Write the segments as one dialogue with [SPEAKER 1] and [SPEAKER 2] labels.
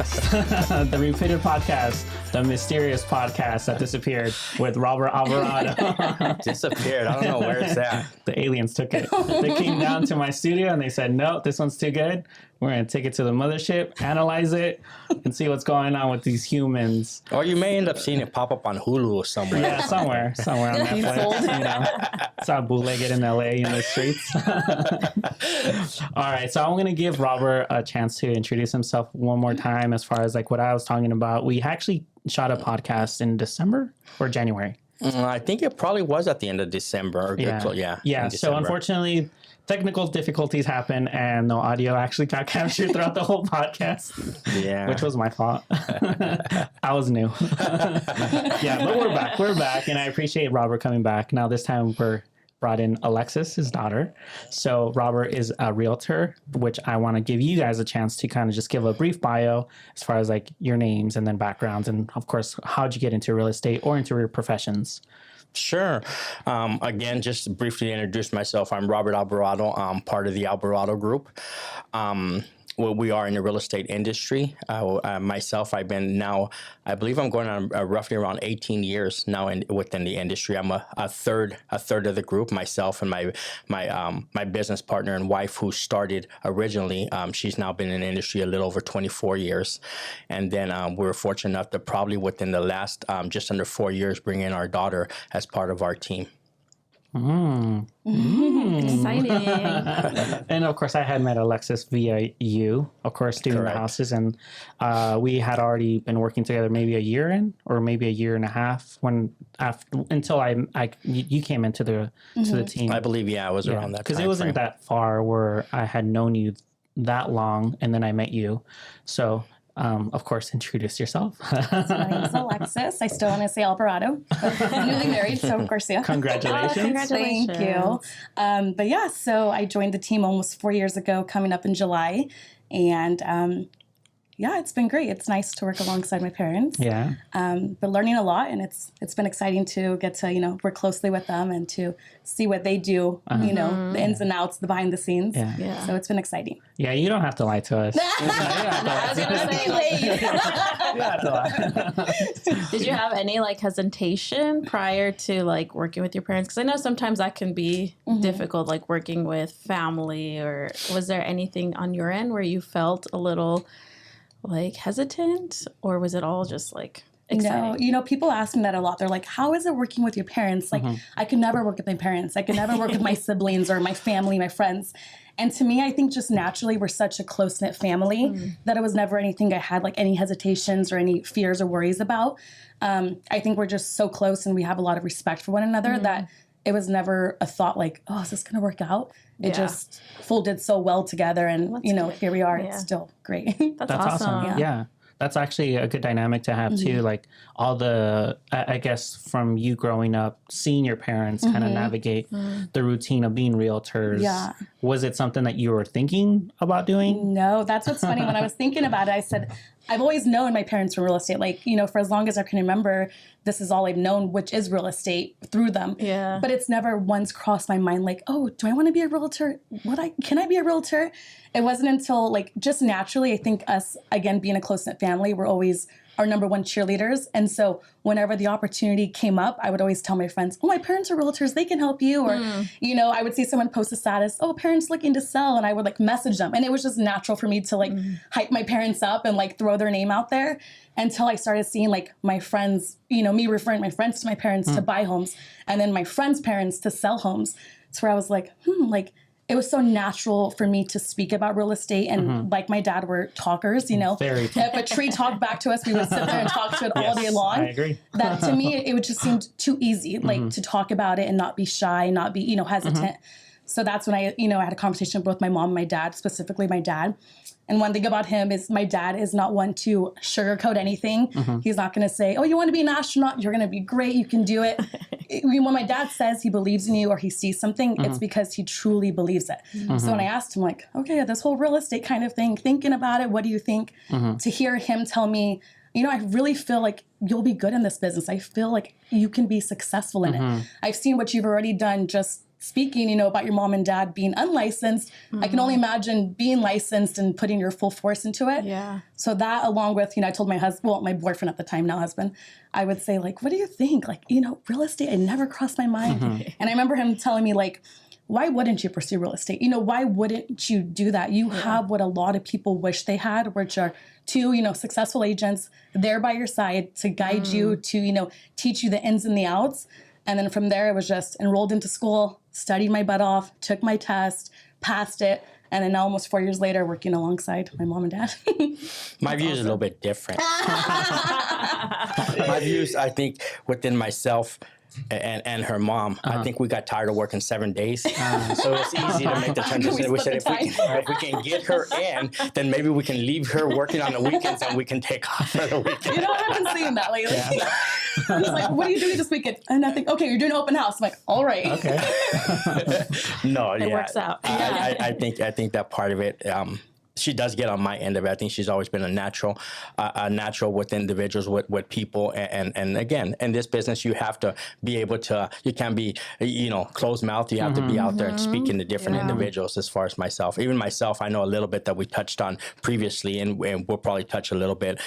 [SPEAKER 1] podcast, the repeated podcast, the mysterious podcast that disappeared with Robert Albarado.
[SPEAKER 2] Disappeared. I don't know where it's at.
[SPEAKER 1] The aliens took it. They came down to my studio and they said, no, this one's too good. We're going to take it to the mothership, analyze it, and see what's going on with these humans.
[SPEAKER 2] Or you may end up seeing it pop up on Hulu or somewhere.
[SPEAKER 1] Yeah, somewhere on Netflix. You know, it's all bootlegged in LA in the streets. All right, so I'm going to give Robert a chance to introduce himself one more time as far as like what I was talking about. We actually shot a podcast in December or January.
[SPEAKER 2] I think it probably was at the end of December.
[SPEAKER 1] Yeah. So unfortunately, technical difficulties happened and no audio actually got captured throughout the whole podcast.
[SPEAKER 2] Yeah.
[SPEAKER 1] Which was my fault. I was new. Yeah, but we're back. And I appreciate Robert coming back. Now this time we're brought in Alexis, his daughter. So Robert is a realtor, which I want to give you guys a chance to kind of just give a brief bio as far as like your names and then backgrounds. And of course, how'd you get into real estate or into your professions?
[SPEAKER 2] Sure. Again, just to briefly introduce myself, I'm Robert Albarado. I'm part of the Albarado Group. We are in the real estate industry. Myself, I've been now, I believe I'm going on roughly around 18 years now within the industry. I'm a third of the group. Myself and my business partner and wife, who started originally, she's now been in the industry a little over 24 years. And then we were fortunate enough to probably within the last just under 4 years bring in our daughter as part of our team.
[SPEAKER 3] Exciting.
[SPEAKER 1] And of course, I had met Alexis via you, of course, doing the houses. And we had already been working together maybe a year in, or maybe a year and a half until you came into the team.
[SPEAKER 2] I believe, it was around that time.
[SPEAKER 1] Because it wasn't that far where I had known you that long, and then I met you. So of course, introduce yourself.
[SPEAKER 3] So my name is Alexis. I still want to say Albarado. I'm newly married, so of course, yeah.
[SPEAKER 1] Congratulations.
[SPEAKER 3] Thank you. But yeah, so I joined the team almost 4 years ago, coming up in July. And yeah, it's been great. It's nice to work alongside my parents.
[SPEAKER 1] Yeah.
[SPEAKER 3] But learning a lot, and it's been exciting to get to, work closely with them and to see what they do, the ins and outs, the behind the scenes.
[SPEAKER 1] Yeah.
[SPEAKER 3] So it's been exciting.
[SPEAKER 1] Yeah, you don't have to lie to us.
[SPEAKER 3] I was going to say,
[SPEAKER 4] Did you have any hesitation prior to working with your parents? Because I know sometimes that can be difficult, working with family. Or was there anything on your end where you felt a little hesitant, or was it all just exciting?
[SPEAKER 3] No, people ask me that a lot. They're like, how is it working with your parents? I could never work with my parents. I could never work with my siblings or my family, my friends. And to me, I think just naturally we're such a close-knit family that it was never anything I had any hesitations or any fears or worries about. I think we're just so close and we have a lot of respect for one another that it was never a thought oh, is this going to work out? It just folded so well together. And, here we are. It's still great.
[SPEAKER 4] That's awesome.
[SPEAKER 1] Yeah. That's actually a good dynamic to have too. All the, I guess, from you growing up, seeing your parents kind of navigate the routine of being realtors.
[SPEAKER 3] Yeah.
[SPEAKER 1] Was it something that you were thinking about doing?
[SPEAKER 3] No, that's what's funny. When I was thinking about it, I said, I've always known my parents from real estate. For as long as I can remember, this is all I've known, which is real estate through them.
[SPEAKER 4] Yeah.
[SPEAKER 3] But it's never once crossed my mind oh, do I want to be a realtor? Can I be a realtor? It wasn't until just naturally, I think us, again, being a close-knit family, we're always our number one cheerleaders. And so whenever the opportunity came up, I would always tell my friends, oh, my parents are realtors, they can help you. Or, I would see someone post a status, oh, parents looking to sell. And I would message them. And it was just natural for me to hype my parents up and throw their name out there until I started seeing my friends, me referring my friends to my parents to buy homes and then my friends' parents to sell homes. It's where I was it was so natural for me to speak about real estate. And like my dad, we're talkers,
[SPEAKER 1] Very.
[SPEAKER 3] If a tree talked back to us, we would sit there and talk to it all day long.
[SPEAKER 1] I agree.
[SPEAKER 3] That to me, it would just seem too easy, to talk about it and not be shy, not be, hesitant. So that's when I had a conversation with both my mom and my dad, specifically my dad. And one thing about him is my dad is not one to sugarcoat anything. He's not going to say, oh, you want to be an astronaut? You're going to be great. You can do it. When my dad says he believes in you or he sees something, it's because he truly believes it. So when I asked him okay, this whole real estate kind of thing, thinking about it, what do you think? To hear him tell me, I really feel you'll be good in this business. I feel you can be successful in it. I've seen what you've already done just speaking, about your mom and dad being unlicensed, I can only imagine being licensed and putting your full force into it.
[SPEAKER 4] Yeah.
[SPEAKER 3] So that, along with, I told my husband, well, my boyfriend at the time, now husband, I would say, like, what do you think? Like, real estate, it never crossed my mind. And I remember him telling me, like, why wouldn't you pursue real estate? Why wouldn't you do that? You have what a lot of people wish they had, which are two, successful agents there by your side to guide you, to, teach you the ins and the outs. And then from there, it was just enrolled into school, studied my butt off, took my test, passed it. And then now almost 4 years later, working alongside my mom and dad.
[SPEAKER 2] My view is a little bit different. My views, I think, within myself and her mom, I think we got tired of working 7 days. So it's easy to make the transition. We said if we can get her in, then maybe we can leave her working on the weekends and we can take off for the weekend.
[SPEAKER 3] I've been seeing that lately. Yeah. He's like, what are you doing this weekend? And I think, okay, you're doing an open house. I'm like, all right.
[SPEAKER 1] Okay.
[SPEAKER 2] It
[SPEAKER 4] works out.
[SPEAKER 2] I think that part of it, she does get on my end of it. I think she's always been a natural with individuals, with people. And again, in this business, you have to be able to, you can't be, closed mouth. You have to be out there and speaking to different individuals. As far as myself, even myself, I know a little bit that we touched on previously, and we'll probably touch a little bit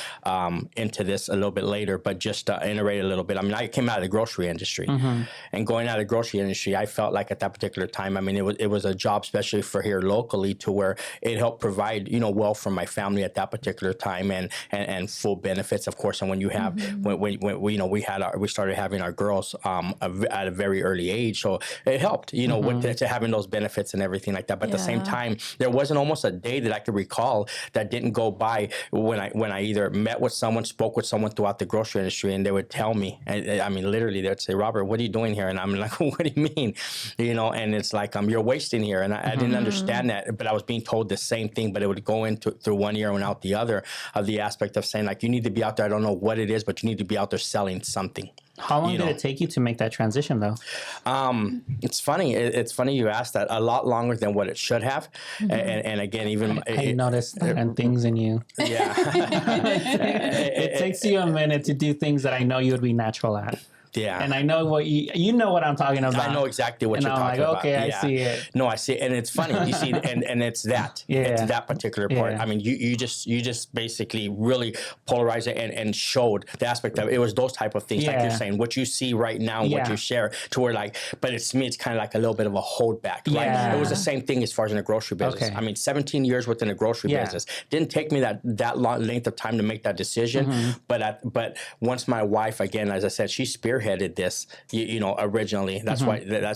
[SPEAKER 2] into this a little bit later, but just to iterate a little bit. I mean, I came out of the grocery industry, and going out of the grocery industry, I felt like at that particular time, I mean, it was a job, especially for here locally, to where it helped provide, wealth for my family at that particular time, and full benefits, of course. And when you have, when we started having our girls at a very early age, so it helped, with to having those benefits and everything like that. But at the same time, there wasn't almost a day that I could recall that didn't go by when I either met with someone, spoke with someone throughout the grocery industry, and they would tell me, I mean, literally, they would say, "Robert, what are you doing here?" And I'm like, "What do you mean?" And it's like, you're wasting here. And I didn't understand that, but I was being told the same thing, but it would go into through one ear and out the other, of the aspect of saying, like, you need to be out there. I don't know what it is, but you need to be out there selling something.
[SPEAKER 1] How long did it take you to make that transition, though?
[SPEAKER 2] It's funny. It's funny you asked that. A lot longer than what it should have. And again, even
[SPEAKER 1] I noticed that and things in you.
[SPEAKER 2] Yeah.
[SPEAKER 1] It takes you a minute to do things that I know you would be natural at.
[SPEAKER 2] Yeah.
[SPEAKER 1] And I know what you know what I'm talking about.
[SPEAKER 2] I know exactly what you're talking about.
[SPEAKER 1] Okay, I see it.
[SPEAKER 2] No, I see it. And it's funny. You see, and it's that.
[SPEAKER 1] Yeah.
[SPEAKER 2] It's that particular part.
[SPEAKER 1] Yeah.
[SPEAKER 2] I mean, you just basically really polarized it and showed the aspect of it. It was those type of things, like you're saying, what you see right now, what you share, to where, like, but to me, it's kind of like a little bit of a holdback. Right?
[SPEAKER 1] Yeah.
[SPEAKER 2] It was the same thing as far as in the grocery business.
[SPEAKER 1] Okay.
[SPEAKER 2] I mean, 17 years within the grocery business. Didn't take me that long length of time to make that decision. But once my wife, again, as I said, she spearheaded this. Originally, that's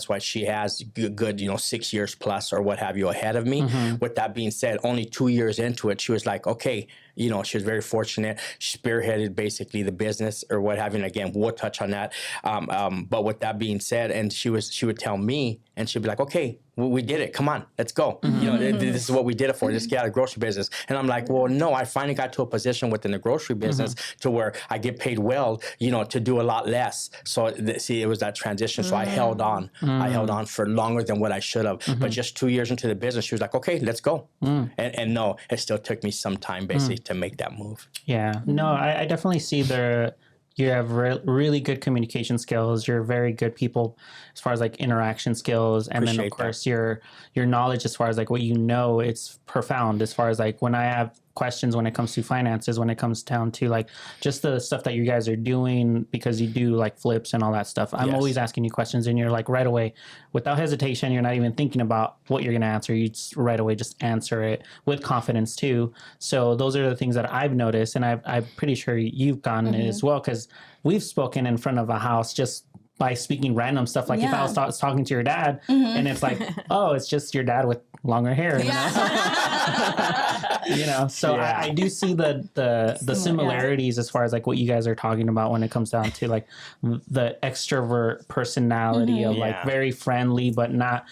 [SPEAKER 2] why she has good 6 years plus or what have you ahead of me. With that being said, only 2 years into it, she was like, okay, she was very fortunate. She spearheaded basically the business or what have you. And again, we'll touch on that. But with that being said, and she would tell me, and she'd be like, okay, we did it. Come on, let's go. This is what we did it for. Let's get out of the grocery business. And I'm like, well, no, I finally got to a position within the grocery business to where I get paid well, to do a lot less. So it was that transition. So I held on. I held on for longer than what I should have. But just 2 years into the business, she was like, okay, let's go. And no, it still took me some time basically to make that move.
[SPEAKER 1] Yeah, no, I definitely see you have really good communication skills. You're very good people as far as like interaction skills. And then of course your knowledge as far as like what it's profound as far as like when I have questions when it comes to finances, when it comes down to like just the stuff that you guys are doing, because you do like flips and all that stuff. I'm always asking you questions and you're like right away without hesitation. You're not even thinking about what you're going to answer. You just right away just answer it with confidence too. So those are the things that I've noticed, and I'm pretty sure you've gotten it as well, because we've spoken in front of a house just by speaking random stuff. Like if I was talking to your dad and it's like, oh, it's just your dad with longer hair, So I do see the similarities as far as like what you guys are talking about when it comes down to like the extrovert personality of like very friendly, but not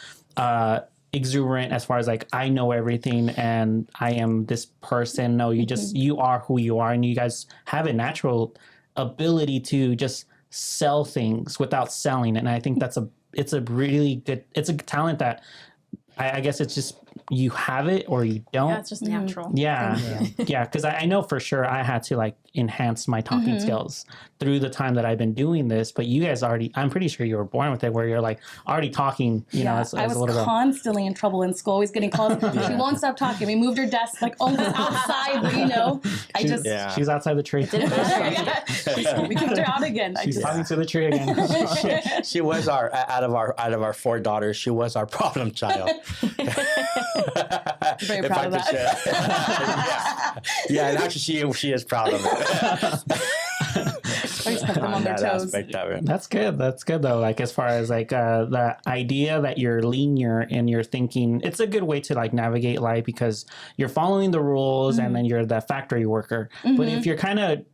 [SPEAKER 1] exuberant as far as like I know everything and I am this person. No, you are who you are, and you guys have a natural ability to just sell things without selling it. And I think it's a really good talent that I guess it's just you have it or you don't.
[SPEAKER 4] Yeah, it's just natural.
[SPEAKER 1] Yeah. Yeah. Because I know for sure I had to like enhance my talking skills through the time that I've been doing this. But you guys already, I'm pretty sure you were born with it where you're like already talking, you know, as
[SPEAKER 3] I was
[SPEAKER 1] a little
[SPEAKER 3] constantly in trouble in school, always getting calls. She won't stop talking. We moved her desk like almost outside, but you know, I just,
[SPEAKER 1] She's outside the tree.
[SPEAKER 3] we kicked her out again.
[SPEAKER 1] She's talking to the tree again.
[SPEAKER 2] She was our out of our 4 daughters. She was our problem child.
[SPEAKER 3] Very proud of that.
[SPEAKER 2] Yeah, and actually she is proud of it.
[SPEAKER 3] Always kept them on their
[SPEAKER 2] that
[SPEAKER 3] toes.
[SPEAKER 2] aspect of it.
[SPEAKER 1] That's good. That's good though. Like as far as like the idea that you're linear in your thinking, it's a good way to like navigate life because you're following the rules and then you're the factory worker. But if you're kind of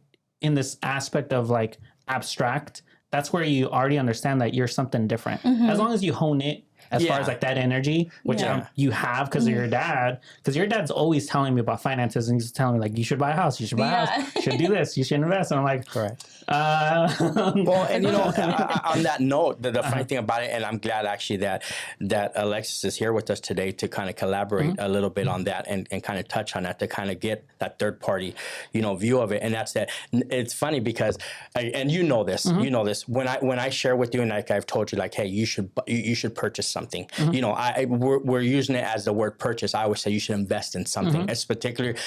[SPEAKER 1] in this aspect of like abstract, that's where you already understand that you're something different. As long as you hone it as far as like that energy, which you have because of your dad, because your dad's always telling me about finances and he's telling me like, you should buy a house, you should buy a house, you should do this, you should invest. And I'm like,
[SPEAKER 2] Correct.
[SPEAKER 1] Well,
[SPEAKER 2] and you know, on that note, the funny thing about it, and I'm glad actually that Alexis is here with us today to kind of collaborate a little bit on that and kind of touch on that to kind of get that third party, you know, view of it. And that's that. It's funny because, and you know this, when I share with you and like I've told you like, hey, you should purchase something. You know, we're using it as the word purchase. I always say you should invest in something. It's particularly,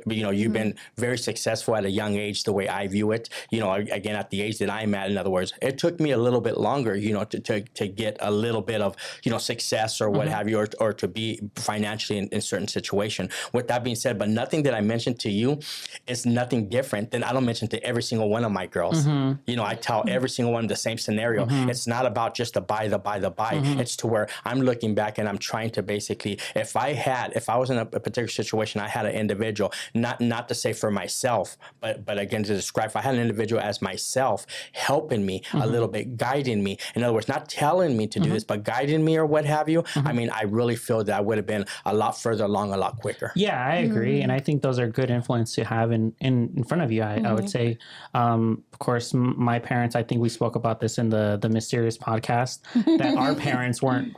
[SPEAKER 2] you know, you've been very successful at a young age, the way I view it. You know, again, at the age that I'm at, in other words, it took me a little bit longer, you know, to get a little bit of, you know, success or what have you, or to be financially in certain situation. With that being said, but nothing that I mentioned to you is nothing different than I don't mention to every single one of my girls. You know, I tell every single one the same scenario. It's not about just the buy. It's to where I'm looking back and I'm trying to basically, if I was in a particular situation, I had an individual, not to say for myself, but again, to describe, if I had an individual as myself helping me a little bit, guiding me, in other words, not telling me to do this, but guiding me or what have you, I mean, I really feel that I would have been a lot further along a lot quicker.
[SPEAKER 1] Yeah, I agree. And I think those are good influence to have in front of you. I would say, of course, my parents, I think we spoke about this in the Mysterious podcast, that our parents weren't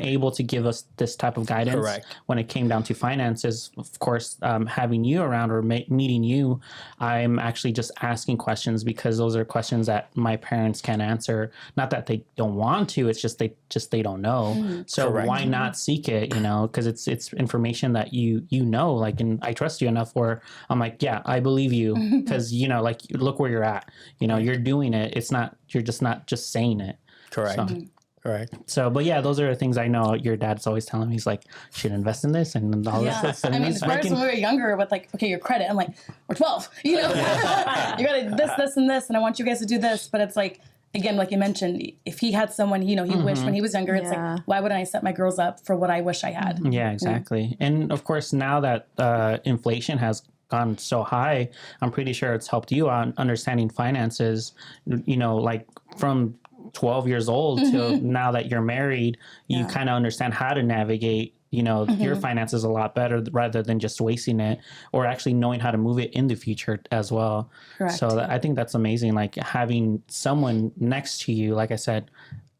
[SPEAKER 1] able to give us this type of guidance.
[SPEAKER 2] Correct.
[SPEAKER 1] When it came down to finances. Of course, having you around or meeting you, I'm actually just asking questions because those are questions that my parents can't answer. Not that they don't want to, it's just they don't know. So
[SPEAKER 2] Correct.
[SPEAKER 1] why not seek it, you know, because it's information that you know, like, and I trust you enough where I'm like, yeah, I believe you because, you know, like, look where you're at, you know, you're doing it. It's not, you're just not just saying it.
[SPEAKER 2] Correct.
[SPEAKER 1] So,
[SPEAKER 2] Right.
[SPEAKER 1] So, but yeah, those are the things I know your dad's always telling me. He's like, should invest in this and all this stuff. And
[SPEAKER 3] I mean,
[SPEAKER 1] he's
[SPEAKER 3] first when we were younger with like, okay, your credit, I'm like, we're 12, you know, you got this, and this, and I want you guys to do this. But it's like, again, like you mentioned, if he had someone, you know, he wished when he was younger, it's like, why wouldn't I set my girls up for what I wish I had?
[SPEAKER 1] Yeah, exactly. And of course, now that inflation has gone so high, I'm pretty sure it's helped you on understanding finances, you know, like from 12 years old to now that you're married, you kind of understand how to navigate, you know, your finances a lot better rather than just wasting it or actually knowing how to move it in the future as well.
[SPEAKER 3] Correct.
[SPEAKER 1] So I think that's amazing. Like having someone next to you, like I said,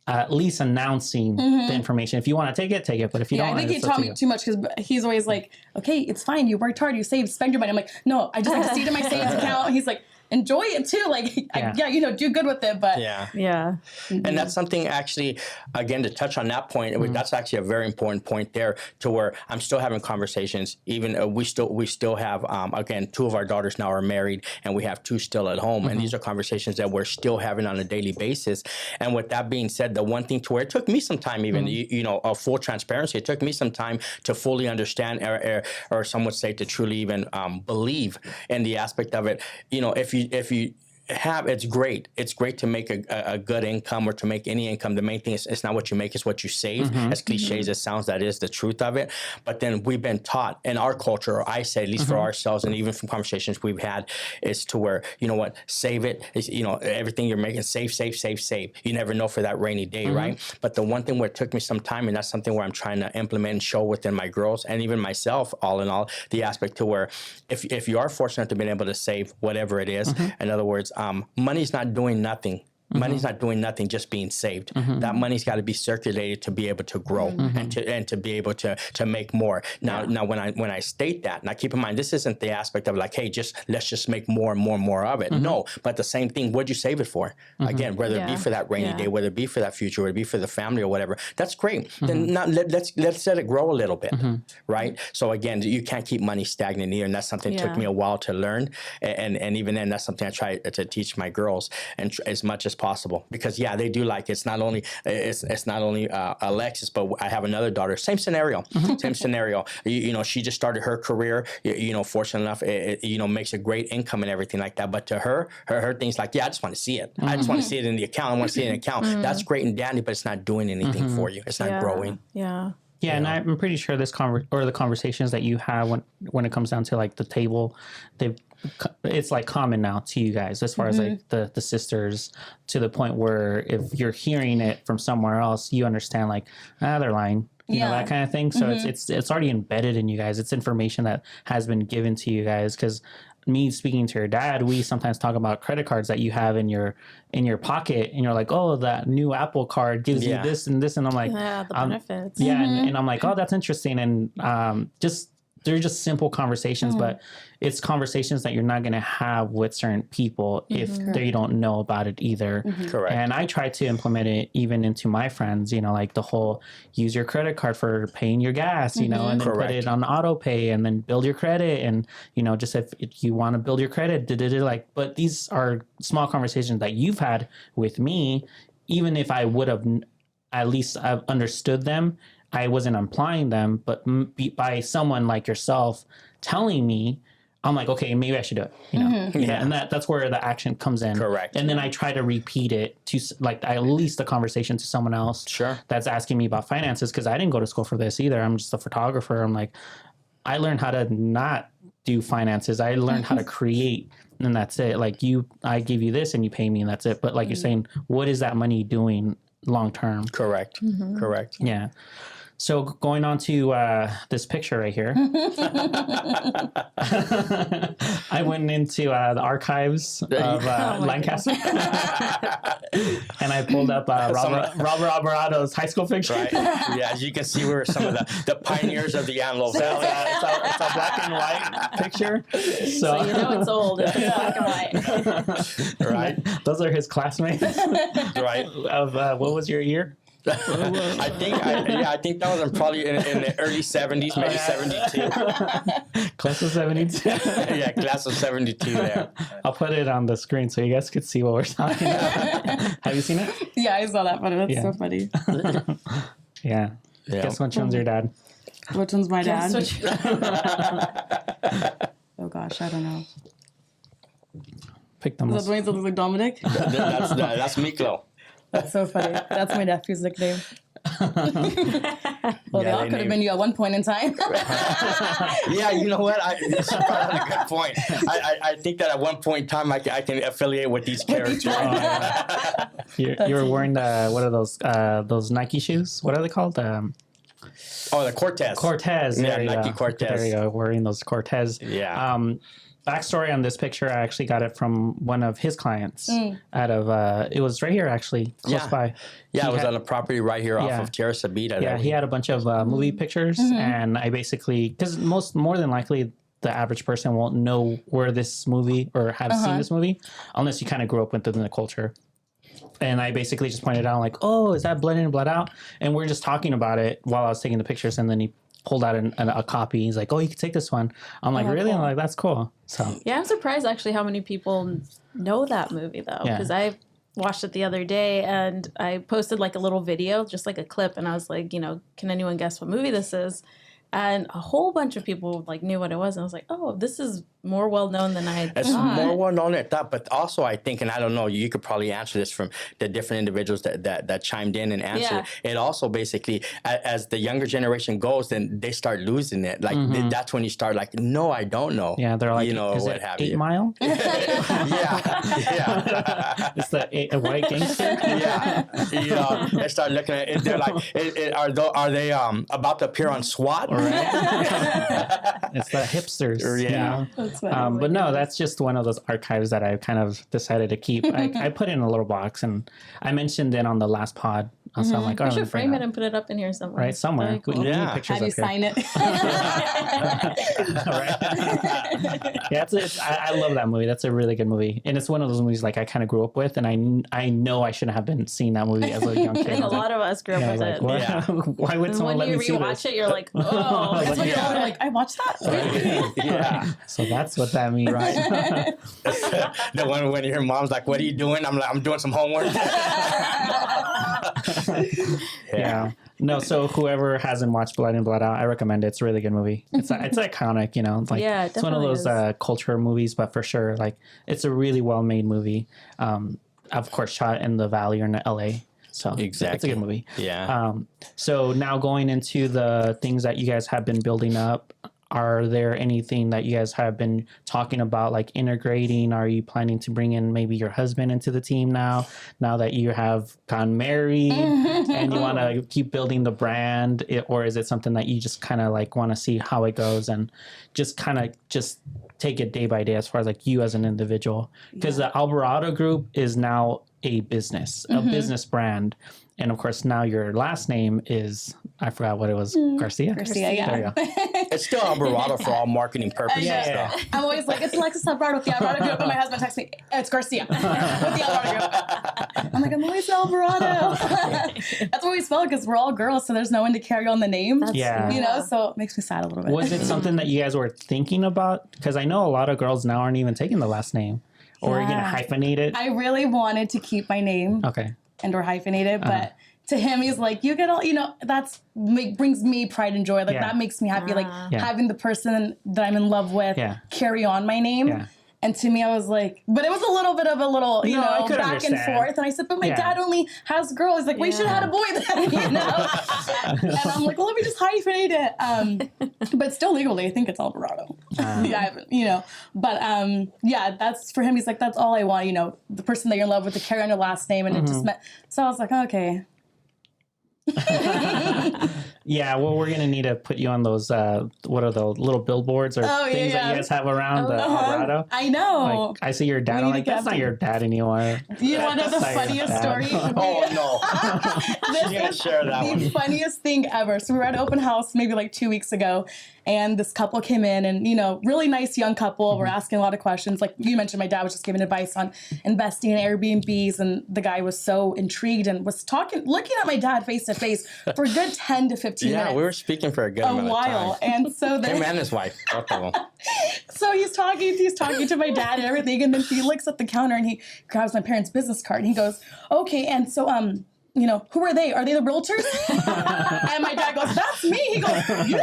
[SPEAKER 1] at least announcing the information. If you want to take it. But if you don't,
[SPEAKER 3] I think he taught me too much because he's always like, okay, it's fine. You worked hard. You saved, spend your money. I'm like, no, I just have to see it in my savings account. He's like, enjoy it too. Like, you know, do good with it. But
[SPEAKER 2] and that's something actually, again, to touch on that point, that's actually a very important point there to where I'm still having conversations. Even we still have, again, 2 of our daughters now are married and we have 2 still at home. And these are conversations that we're still having on a daily basis. And with that being said, the one thing to where it took me some time, even, you know, full transparency, it took me some time to fully understand or some would say to truly even believe in the aspect of it. You know, if you have, it's great to make a good income or to make any income. The main thing is it's not what you make, it's what you save. As cliche as it sounds, that is the truth of it. But then we've been taught in our culture, or I say at least for ourselves, and even from conversations we've had, is to where, you know what, save it. It's, you know, everything you're making, save. You never know for that rainy day, right? But the one thing where it took me some time, and that's something where I'm trying to implement and show within my girls and even myself, all in all, the aspect to where if you are fortunate to be able to save whatever it is, in other words, money's not doing nothing Money's not doing nothing, just being saved. That money's got to be circulated to be able to grow and to be able to make more. Now when I state that, now keep in mind, this isn't the aspect of like, hey, let's just make more and more and more of it. No, but the same thing, what'd you save it for? Again, whether it be for that rainy day, whether it be for that future, whether it be for the family or whatever, that's great. Then let's let it grow a little bit, right? So again, you can't keep money stagnant either, and that's something that took me a while to learn. And even then, that's something I try to teach my girls and as much as possible, because they do like it's not only Alexis, but I have another daughter. Same scenario. You know, she just started her career. You know, fortunate enough, it makes a great income and everything like that. But to her things like, I just want to see it. I just want to see it in the account. I want to see it in the account. That's great and dandy, but it's not doing anything for you. It's not growing.
[SPEAKER 1] Yeah, and I'm pretty sure this the conversations that you have when it comes down to like the table, it's like common now to you guys as far as like the sisters, to the point where if you're hearing it from somewhere else, you understand like, they're lying. You know, that kind of thing. So it's already embedded in you guys. It's information that has been given to you guys. Because me speaking to your dad, we sometimes talk about credit cards that you have in your pocket, and you're like, oh, that new Apple card gives you this and this, and I'm like,
[SPEAKER 4] the benefits.
[SPEAKER 1] And I'm like, oh, that's interesting, and they're just simple conversations, but it's conversations that you're not going to have with certain people if they don't know about it either.
[SPEAKER 2] Correct.
[SPEAKER 1] And I try to implement it even into my friends, you know, like the whole use your credit card for paying your gas, you know, and then put it on auto pay and then build your credit. And, you know, just if you want to build your credit, but these are small conversations that you've had with me. Even if I would have at least I've understood them, I wasn't applying them, but by someone like yourself telling me, I'm like, okay, maybe I should do it. You know, and that's where the action comes in.
[SPEAKER 2] Correct.
[SPEAKER 1] And then I try to repeat it to like at least a conversation to someone else.
[SPEAKER 2] Sure.
[SPEAKER 1] That's asking me about finances, because I didn't go to school for this either. I'm just a photographer. I'm like, I learned how to not do finances. I learned how to create, and that's it. Like I give you this and you pay me, and that's it. But like you're saying, what is that money doing long term?
[SPEAKER 2] Correct. Correct.
[SPEAKER 1] Yeah. So going on to this picture right here, I went into the archives of Lancaster, and I pulled up Robert Albarado's high school picture.
[SPEAKER 2] Right. Yeah, as you can see, we were some of the pioneers of the Antelope Valley.
[SPEAKER 1] It's a black and white picture.
[SPEAKER 4] So you know it's old if it's black and white.
[SPEAKER 2] Right.
[SPEAKER 1] Those are his classmates.
[SPEAKER 2] Right.
[SPEAKER 1] Of what was your year?
[SPEAKER 2] I think that was probably in the early 70s, maybe 72.
[SPEAKER 1] Class of 72.
[SPEAKER 2] Yeah, class of 72 there.
[SPEAKER 1] I'll put it on the screen so you guys could see what we're talking about. Have you seen it?
[SPEAKER 3] Yeah, I saw that photo. That's so funny.
[SPEAKER 1] Yeah. Guess which one's your dad?
[SPEAKER 3] Which one's my dad?
[SPEAKER 4] Guess
[SPEAKER 3] Oh gosh, I don't know.
[SPEAKER 1] Pick the
[SPEAKER 3] Is that
[SPEAKER 1] most.
[SPEAKER 3] the one that looks like Dominic?
[SPEAKER 2] That's Miklo.
[SPEAKER 3] That's so funny. That's my nephew's nickname. Well, they all could have been you at one point in time.
[SPEAKER 2] Yeah, you know what? That's a good point. I think that at one point in time I can affiliate with these characters.
[SPEAKER 1] You were wearing what are those Nike shoes? What are they called?
[SPEAKER 2] The Cortez.
[SPEAKER 1] Cortez.
[SPEAKER 2] Yeah, Nike Cortez.
[SPEAKER 1] There you go. Wearing those Cortez.
[SPEAKER 2] Yeah.
[SPEAKER 1] Backstory on this picture, I actually got it from one of his clients out of, it was right here actually, close by.
[SPEAKER 2] Yeah, it was on a property right here off of Tierra Sabita.
[SPEAKER 1] Yeah, he had a bunch of movie pictures, and I basically, because more than likely, the average person won't know where this movie or have seen this movie unless you kind of grew up within the culture. And I basically just pointed out like, oh, is that Blood In and Blood Out? And we're just talking about it while I was taking the pictures, and then he pulled out a copy. He's like, oh, you can take this one. I'm like, really? Cool. I'm like, that's cool. So
[SPEAKER 4] yeah, I'm surprised actually how many people know that movie though, because I watched it the other day and I posted like a little video, just like a clip, and I was like, you know, can anyone guess what movie this is? And a whole bunch of people like knew what it was, and I was like, oh, this is more well known than I had thought.
[SPEAKER 2] It's more well known than I thought, but also I think, and I don't know, you could probably answer this from the different individuals that chimed in and answered. It also basically, as the younger generation goes, then they start losing it. Like that's when you start like, no, I don't know.
[SPEAKER 1] Yeah, they're like,
[SPEAKER 2] you know,
[SPEAKER 1] is
[SPEAKER 2] what
[SPEAKER 1] it
[SPEAKER 2] have
[SPEAKER 1] 8
[SPEAKER 2] you?
[SPEAKER 1] Mile?
[SPEAKER 2] Yeah.
[SPEAKER 1] It's a white gangster.
[SPEAKER 2] Yeah, you know, they start looking at it. They're like, are they about to appear on SWAT?
[SPEAKER 1] Right. It's the hipsters.
[SPEAKER 2] Yeah.
[SPEAKER 1] You know? But no, that's just one of those archives that I kind of decided to keep. I put it in a little box, and I mentioned it on the last pod. So I'm like,
[SPEAKER 4] We should frame it and put it up in here somewhere.
[SPEAKER 1] Right, somewhere.
[SPEAKER 4] Very cool.
[SPEAKER 1] We need
[SPEAKER 2] Yeah.
[SPEAKER 1] pictures
[SPEAKER 3] Have you
[SPEAKER 1] up here.
[SPEAKER 3] sign it?
[SPEAKER 1] Right? Yeah, I love that movie. That's a really good movie, and it's one of those movies like I kind of grew up with, and I know I shouldn't have been seeing that movie as a young
[SPEAKER 4] I
[SPEAKER 1] kid.
[SPEAKER 4] think a lot of us grew up
[SPEAKER 1] I
[SPEAKER 4] with
[SPEAKER 1] was like,
[SPEAKER 4] it.
[SPEAKER 1] what?
[SPEAKER 2] Yeah.
[SPEAKER 1] Why would
[SPEAKER 4] And
[SPEAKER 1] someone
[SPEAKER 4] when
[SPEAKER 1] let
[SPEAKER 4] you
[SPEAKER 1] me see
[SPEAKER 4] rewatch
[SPEAKER 1] this?
[SPEAKER 4] it, you're like, oh.
[SPEAKER 3] That's what
[SPEAKER 1] Yeah.
[SPEAKER 3] you're like, I watched that?
[SPEAKER 2] Yeah.
[SPEAKER 1] So that's what that means.
[SPEAKER 2] Right. The one when your mom's like, "What are you doing?" I'm like, "I'm doing some homework."
[SPEAKER 1] Yeah. No, so whoever hasn't watched Blood In, Blood Out, I recommend it. It's a really good movie. It's iconic, you know. Like,
[SPEAKER 4] Yeah, it
[SPEAKER 1] it's one of those
[SPEAKER 4] definitely
[SPEAKER 1] culture movies, but for sure, like it's a really well made movie. Of course, shot in the Valley or in LA. So it's a good movie.
[SPEAKER 2] Yeah.
[SPEAKER 1] So now going into the things that you guys have been building up, are there anything that you guys have been talking about, like integrating? Are you planning to bring in maybe your husband into the team now that you have gotten married and you want to keep building the brand? Or is it something that you just kind of like want to see how it goes and just kind of just take it day by day as far as like you as an individual? Because the Albarado Group is now a business, a business brand. And of course, now your last name is, I forgot what it was, Garcia?
[SPEAKER 3] Garcia, yeah.
[SPEAKER 1] There you go.
[SPEAKER 2] It's still Albarado for all marketing purposes.
[SPEAKER 1] Yeah.
[SPEAKER 2] though.
[SPEAKER 3] I'm always like, it's Alexis Albarado with the Albarado Group, and my husband texts me, it's Garcia with the Albarado Group. I'm like, I'm always Albarado. That's what we spell because we're all girls, so there's no one to carry on the name.
[SPEAKER 1] Yeah.
[SPEAKER 3] You know, so it makes me sad a little bit.
[SPEAKER 1] Was it something that you guys were thinking about? Because I know a lot of girls now aren't even taking the last name. Or are you going to
[SPEAKER 3] Yeah.
[SPEAKER 1] hyphenate it?
[SPEAKER 3] I really wanted to keep my name
[SPEAKER 1] Okay.
[SPEAKER 3] and or hyphenate it, but to him, he's like, you get all, you know, brings me pride and joy. Like
[SPEAKER 1] Yeah.
[SPEAKER 3] that makes me happy. Like
[SPEAKER 1] Yeah.
[SPEAKER 3] having the person that I'm in love with
[SPEAKER 1] Yeah.
[SPEAKER 3] carry on my name.
[SPEAKER 1] Yeah.
[SPEAKER 3] And to me, I was like, but it was a little bit of a little, you
[SPEAKER 1] No, I
[SPEAKER 3] know,
[SPEAKER 1] could
[SPEAKER 3] back and
[SPEAKER 1] understand.
[SPEAKER 3] forth. And I said, but my
[SPEAKER 1] Yeah.
[SPEAKER 3] dad only has girls. He's like, well, you should have had a boy then, you know? And I'm like, well, let me just hyphenate it. But still legally, I think it's Albarado. Yeah, I haven't, you know. But yeah, that's for him. He's like, that's all I want, you know, the person that you're in love with to carry on your last name. And it just meant, so I was like, okay.
[SPEAKER 1] Yeah, well, we're going to need to put you on those, what are the little billboards or things that you guys have around the Albarado?
[SPEAKER 3] I know.
[SPEAKER 1] Like, I see your dad.
[SPEAKER 3] We
[SPEAKER 1] I'm
[SPEAKER 3] need
[SPEAKER 1] like,
[SPEAKER 3] to
[SPEAKER 1] that's
[SPEAKER 3] get
[SPEAKER 1] not your dad anymore.
[SPEAKER 3] You want to know the
[SPEAKER 1] That's not your
[SPEAKER 3] funniest
[SPEAKER 1] dad.
[SPEAKER 3] story?
[SPEAKER 2] Oh no!
[SPEAKER 3] This
[SPEAKER 2] Yeah,
[SPEAKER 3] is
[SPEAKER 2] share that
[SPEAKER 3] the
[SPEAKER 2] one.
[SPEAKER 3] funniest thing ever. So we were at open house maybe like 2 weeks ago, and this couple came in, and you know, really nice young couple. We're asking a lot of questions. Like you mentioned, my dad was just giving advice on investing in Airbnbs, and the guy was so intrigued and was looking at my dad face to face for a good 10 to 15
[SPEAKER 2] Yeah,
[SPEAKER 3] minutes.
[SPEAKER 2] we were speaking for a good
[SPEAKER 3] a
[SPEAKER 2] amount
[SPEAKER 3] while,
[SPEAKER 2] of time.
[SPEAKER 3] and so then
[SPEAKER 2] Him and his wife, both of them.
[SPEAKER 3] so he's talking to my dad and everything, and then he looks at the counter and he grabs my parents' business card and he goes, okay, and so you know, who are they? Are they the realtors? And my dad goes, that's me. He goes, you?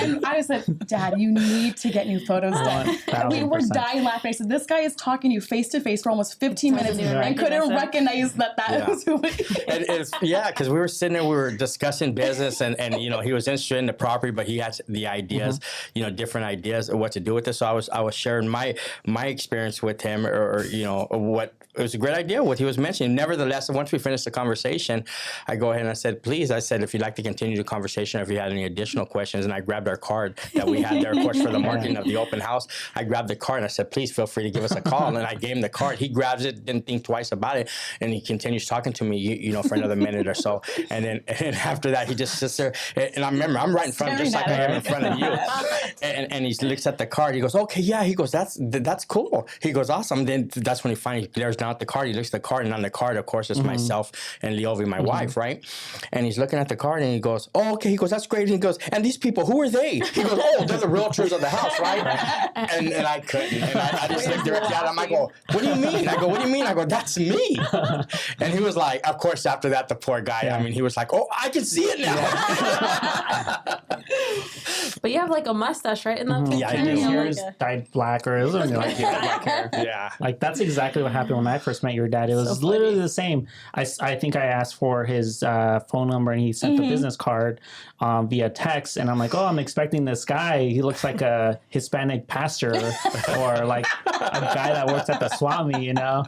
[SPEAKER 3] And I said, Dad, you need to get new photos done. And we were
[SPEAKER 1] 1000%.
[SPEAKER 3] dying laughing. I said, this guy is talking to you face to face for almost 15 minutes
[SPEAKER 4] even
[SPEAKER 3] and couldn't
[SPEAKER 4] recognize
[SPEAKER 3] recognize that was who it is.
[SPEAKER 2] And it's because we were sitting there, we were discussing business, and you know, he was interested in the property, but he had the ideas, you know, different ideas of what to do with it. So I was sharing my experience with him, or you know, what it was a great idea what he was mentioning. Nevertheless, once we finished the conversation, I go ahead and I said, please, I said, if you'd like to continue the conversation, or if you had any additional questions, and I grabbed our card that we had there, of course, for the marketing of the open house. I grabbed the card and I said, please feel free to give us a call. And I gave him the card. He grabs it, didn't think twice about it, and he continues talking to me, you know, for another minute or so. And then after that, he just sits there, and I remember I'm right in front, just like I am in front of you. And he looks at the card. He goes, okay, yeah. He goes, that's cool. He goes, awesome. Then that's when he finally glares down at the card. He looks at the card, and on the card, of course, is myself and Leovi, my wife, right? And he's looking at the card, and he goes, oh, okay. He goes, that's great. And he goes, and these people, who are they? He goes, oh, they're the realtors of the house, right? And I couldn't. And I just looked directly at him. I go, what do you mean? I go, what do you mean? I go, that's me. And he was like, of course, after that, the poor guy, I mean, he was like, oh, I can see it now.
[SPEAKER 4] But you have like a mustache, right? In that picture?
[SPEAKER 2] Yeah, I do.
[SPEAKER 1] His
[SPEAKER 4] Yeah,
[SPEAKER 1] hair
[SPEAKER 4] like
[SPEAKER 1] is
[SPEAKER 4] a-
[SPEAKER 1] dyed black, or is it like black hair?
[SPEAKER 2] Yeah.
[SPEAKER 1] Like that's exactly what happened when I first met your dad. It was
[SPEAKER 4] So
[SPEAKER 1] literally
[SPEAKER 4] funny.
[SPEAKER 1] the same. I think I asked for his phone number, and he sent the business card via text. And I'm like, oh, I'm expecting this guy. He looks like a Hispanic pastor or like a guy that works at the Swami, you know.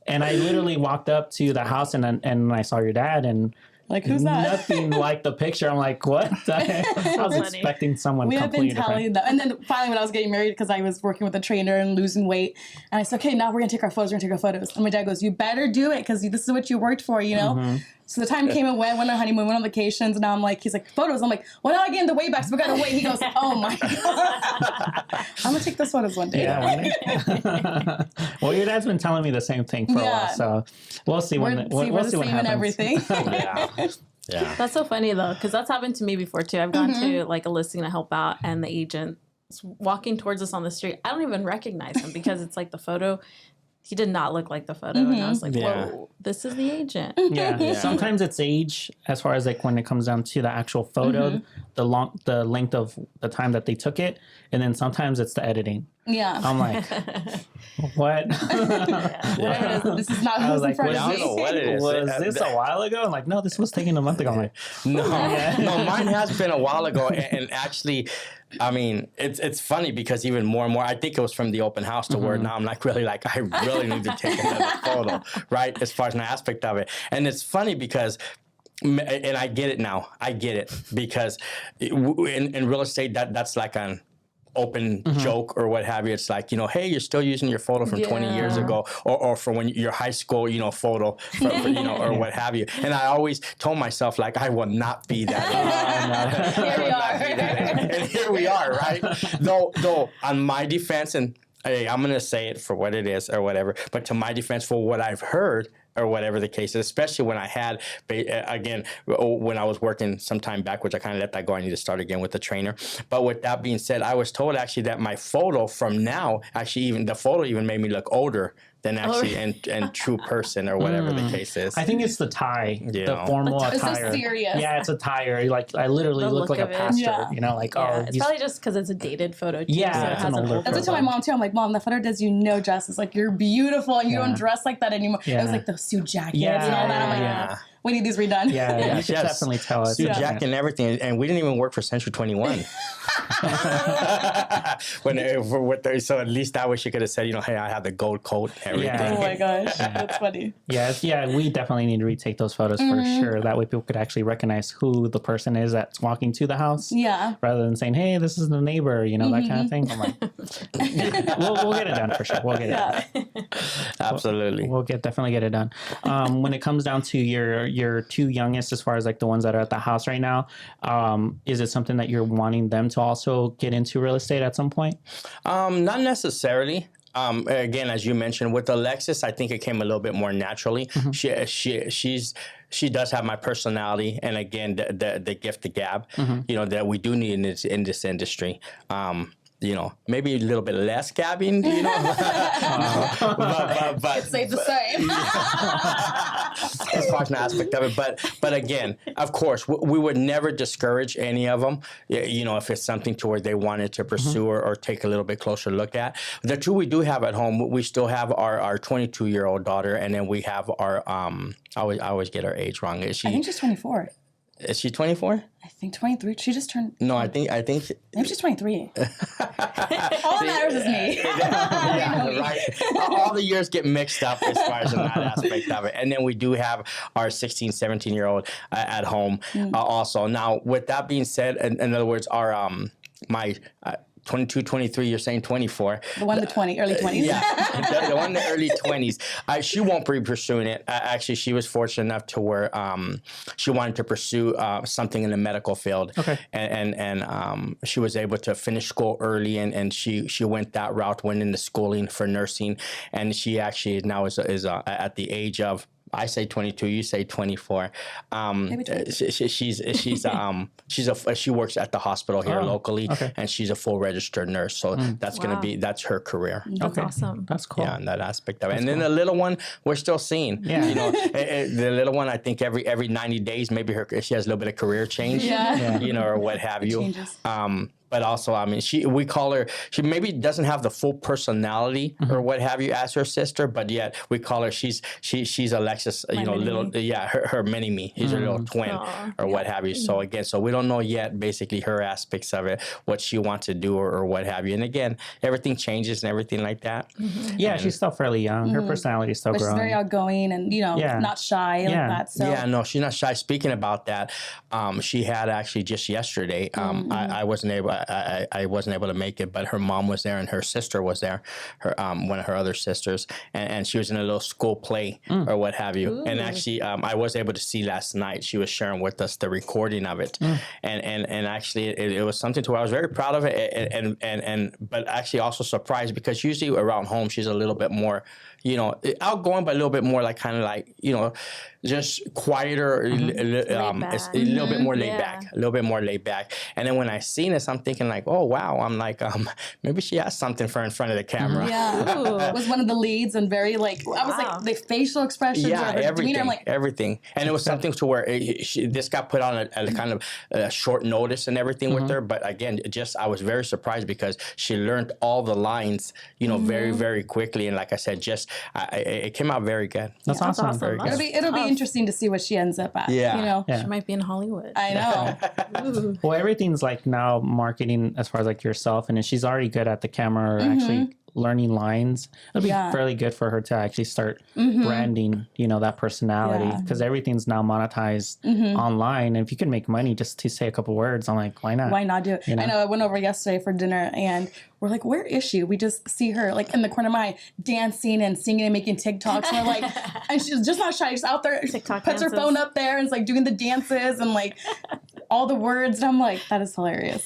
[SPEAKER 1] And I literally walked up to the house, and I saw your dad, and
[SPEAKER 3] Like, who's that?
[SPEAKER 1] Nothing like the picture. I'm like, what? I was
[SPEAKER 4] funny.
[SPEAKER 1] expecting someone
[SPEAKER 3] We have
[SPEAKER 1] completely
[SPEAKER 3] been telling them. And then finally when I was getting married, because I was working with a trainer and losing weight, and I said, okay, now we're going to take our photos. And my dad goes, you better do it because this is what you worked for, you know?
[SPEAKER 1] Mm-hmm.
[SPEAKER 3] So the time came and went on honeymoon, went on vacations. And now I'm like, he's like, photos. I'm like, well, now I get in the way back, so we got to wait. He goes, oh my God. I'm going to take those photos one day.
[SPEAKER 1] Yeah, one day. Well, your dad's been telling me the same thing for a while, so we'll see
[SPEAKER 3] We're the
[SPEAKER 1] what
[SPEAKER 3] same in
[SPEAKER 1] happens.
[SPEAKER 3] everything.
[SPEAKER 2] Yeah.
[SPEAKER 4] That's so funny though, because that's happened to me before too. I've gone to like a listing to help out, and the agent's walking towards us on the street. I don't even recognize him because it's like the photo. He did not look like the photo, and I was like, "Whoa, this is the agent."
[SPEAKER 1] Yeah. Sometimes it's age, as far as like when it comes down to the actual photo, the length of the time that they took it, and then sometimes it's the editing.
[SPEAKER 3] Yeah.
[SPEAKER 1] I'm like, what?
[SPEAKER 3] This is not
[SPEAKER 1] I was
[SPEAKER 3] who's in
[SPEAKER 1] like,
[SPEAKER 3] front
[SPEAKER 2] I
[SPEAKER 3] of
[SPEAKER 2] don't
[SPEAKER 3] me.
[SPEAKER 2] know what it is.
[SPEAKER 1] Was this a while ago? I'm like, no, this was taken a month ago. I'm like,
[SPEAKER 2] No, mine has been a while ago, and actually, I mean, it's funny because even more and more, I think it was from the open house to where now I'm like really like I really need to take another photo, right? As far as an aspect of it, and it's funny because. And I get it now. I get it because in real estate, that's like an open joke or what have you. It's like, hey, you're still using your photo from 20 years ago or from when your high school, photo, or what have you. And I always told myself, like, I will not be that.
[SPEAKER 3] Here we are.
[SPEAKER 2] And here we are, right? Though on my defense, and hey, I'm going to say it for what it is or whatever, but to my defense, for what I've heard, or whatever the case is, especially when I had, again, when I was working some time back, which I kind of let that go. I need to start again with the trainer. But with that being said, I was told actually that my photo from now, actually even the photo even made me look older than actually in true person or whatever the case is.
[SPEAKER 1] I think it's the tie, the
[SPEAKER 2] Yeah.
[SPEAKER 1] formal
[SPEAKER 3] It's so
[SPEAKER 1] attire.
[SPEAKER 3] serious.
[SPEAKER 1] Yeah, it's attire. Like I literally
[SPEAKER 4] The
[SPEAKER 1] look
[SPEAKER 4] look
[SPEAKER 1] like a
[SPEAKER 4] of it.
[SPEAKER 1] pastor.
[SPEAKER 3] Yeah.
[SPEAKER 1] Like
[SPEAKER 4] It's probably just because it's a dated photo too.
[SPEAKER 1] Yeah,
[SPEAKER 4] so it
[SPEAKER 1] it's
[SPEAKER 4] has
[SPEAKER 1] an older
[SPEAKER 3] That's what I tell my mom too. I'm like, Mom, the photo does you no justice. Like, you're beautiful and you don't dress like that anymore. It was like the suit jackets and all that. I'm like,
[SPEAKER 2] Yeah.
[SPEAKER 3] we need these redone.
[SPEAKER 1] Yeah, you should
[SPEAKER 2] Yes.
[SPEAKER 1] definitely tell us.
[SPEAKER 2] Suit jacket and everything, and we didn't even work for Century 21. So at least I wish you could have said, hey, I have the gold coat and everything.
[SPEAKER 1] Yeah.
[SPEAKER 3] Oh my gosh, that's funny.
[SPEAKER 1] Yeah, we definitely need to retake those photos for sure. That way people could actually recognize who the person is that's walking to the house.
[SPEAKER 3] Yeah.
[SPEAKER 1] Rather than saying, hey, this is the neighbor, that kind of thing. I'm like, we'll get it done for sure. We'll get it done.
[SPEAKER 2] Absolutely.
[SPEAKER 1] We'll definitely get it done. When it comes down to your two youngest, as far as like the ones that are at the house right now, is it something that you're wanting them to also get into real estate at some point?
[SPEAKER 2] Not necessarily. Again, as you mentioned, with Alexis, I think it came a little bit more naturally. She does have my personality, and again, the gift of gab, that we do need in this industry. Maybe a little bit less gabbing, but
[SPEAKER 3] It's safe to say.
[SPEAKER 2] as far as an aspect of it. But again, of course, we would never discourage any of them, if it's something to where they wanted to pursue or take a little bit closer look at. The two we do have at home, we still have our 22-year-old daughter, and then we have our, I always get her age wrong.
[SPEAKER 3] I think she's 24.
[SPEAKER 2] Is she 24?
[SPEAKER 3] I think 23. She just turned.
[SPEAKER 2] No, I think.
[SPEAKER 3] Maybe she's 23. All that matters is me.
[SPEAKER 2] Yeah, right. All the years get mixed up as far as in that aspect of it. And then we do have our 16, 17-year-old at home also. Now, with that being said, in other words, our my 22, 23, you're saying 24.
[SPEAKER 3] The one in the early 20s.
[SPEAKER 2] Yeah, the one in the early 20s. She won't be pursuing it. Actually, she was fortunate enough to where she wanted to pursue something in the medical field.
[SPEAKER 1] Okay.
[SPEAKER 2] And she was able to finish school early, and she went that route, went into schooling for nursing. And she actually now is at the age of, I say 22, you say 24.
[SPEAKER 3] Maybe 20.
[SPEAKER 2] She works at the hospital here locally, and she's a full registered nurse. So that's her career.
[SPEAKER 4] That's awesome.
[SPEAKER 1] That's cool.
[SPEAKER 2] Yeah, in that aspect of it. And then the little one, we're still seeing.
[SPEAKER 1] Yeah.
[SPEAKER 2] The little one, I think every 90 days, maybe she has a little bit of career change.
[SPEAKER 3] Yeah.
[SPEAKER 2] Or what have you.
[SPEAKER 3] Changes.
[SPEAKER 2] but also, I mean, we call her, she maybe doesn't have the full personality or what have you as her sister, but yet we call her, she's Alexis,
[SPEAKER 3] My mini-me.
[SPEAKER 2] her mini-me. She's her little twin or what have you. So again, so we don't know yet basically her aspects of it, what she wants to do or what have you. And again, everything changes and everything like that.
[SPEAKER 1] Yeah, she's still fairly young. Her personality is still
[SPEAKER 3] But she's
[SPEAKER 1] growing.
[SPEAKER 3] very outgoing and, not shy like that. So
[SPEAKER 2] Yeah, no, she's not shy. Speaking about that, she had actually just yesterday. I wasn't able to make it, but her mom was there and her sister was there, her one of her other sisters, and she was in a little school play or what have you.
[SPEAKER 4] Ooh.
[SPEAKER 2] And actually, I was able to see last night. She was sharing with us the recording of it, and actually, it was something to where I was very proud of it, and but actually also surprised because usually around home she's a little bit more, outgoing, but a little bit more like kind of like just quieter, a little bit more laid back, a little bit more laid back. And then when I seen this, I'm thinking like, oh wow, I'm like, maybe she has something for in front of the camera.
[SPEAKER 3] Yeah, was one of the leads and very like I was like the facial expressions, or her
[SPEAKER 2] everything,
[SPEAKER 3] demeanor. I'm like,
[SPEAKER 2] everything, and it was something to where this got put on a kind of short notice and everything with her. But again, I was very surprised because she learned all the lines, very very quickly, and like I said, it came out very good.
[SPEAKER 1] That's awesome.
[SPEAKER 2] Very good.
[SPEAKER 3] it'll be interesting to see what she ends up at.
[SPEAKER 2] Yeah.
[SPEAKER 4] She might be in Hollywood.
[SPEAKER 3] I know.
[SPEAKER 4] Ooh.
[SPEAKER 1] Well, everything's like now marketing as far as like yourself, and she's already good at the camera or actually learning lines. It'll be fairly good for her to actually start branding, that personality, because everything's now monetized online. And if you can make money just to say a couple words, I'm like, why not?
[SPEAKER 3] Why not do it? I know I went over yesterday for dinner and we're like, where is she? We just see her like in the corner of my eye dancing and singing and making TikToks. We're like, and she's just not shy. She's out there,
[SPEAKER 4] TikTok
[SPEAKER 3] puts her
[SPEAKER 4] dances.
[SPEAKER 3] phone up there and is like doing the dances and like all the words. And I'm like, that is hilarious.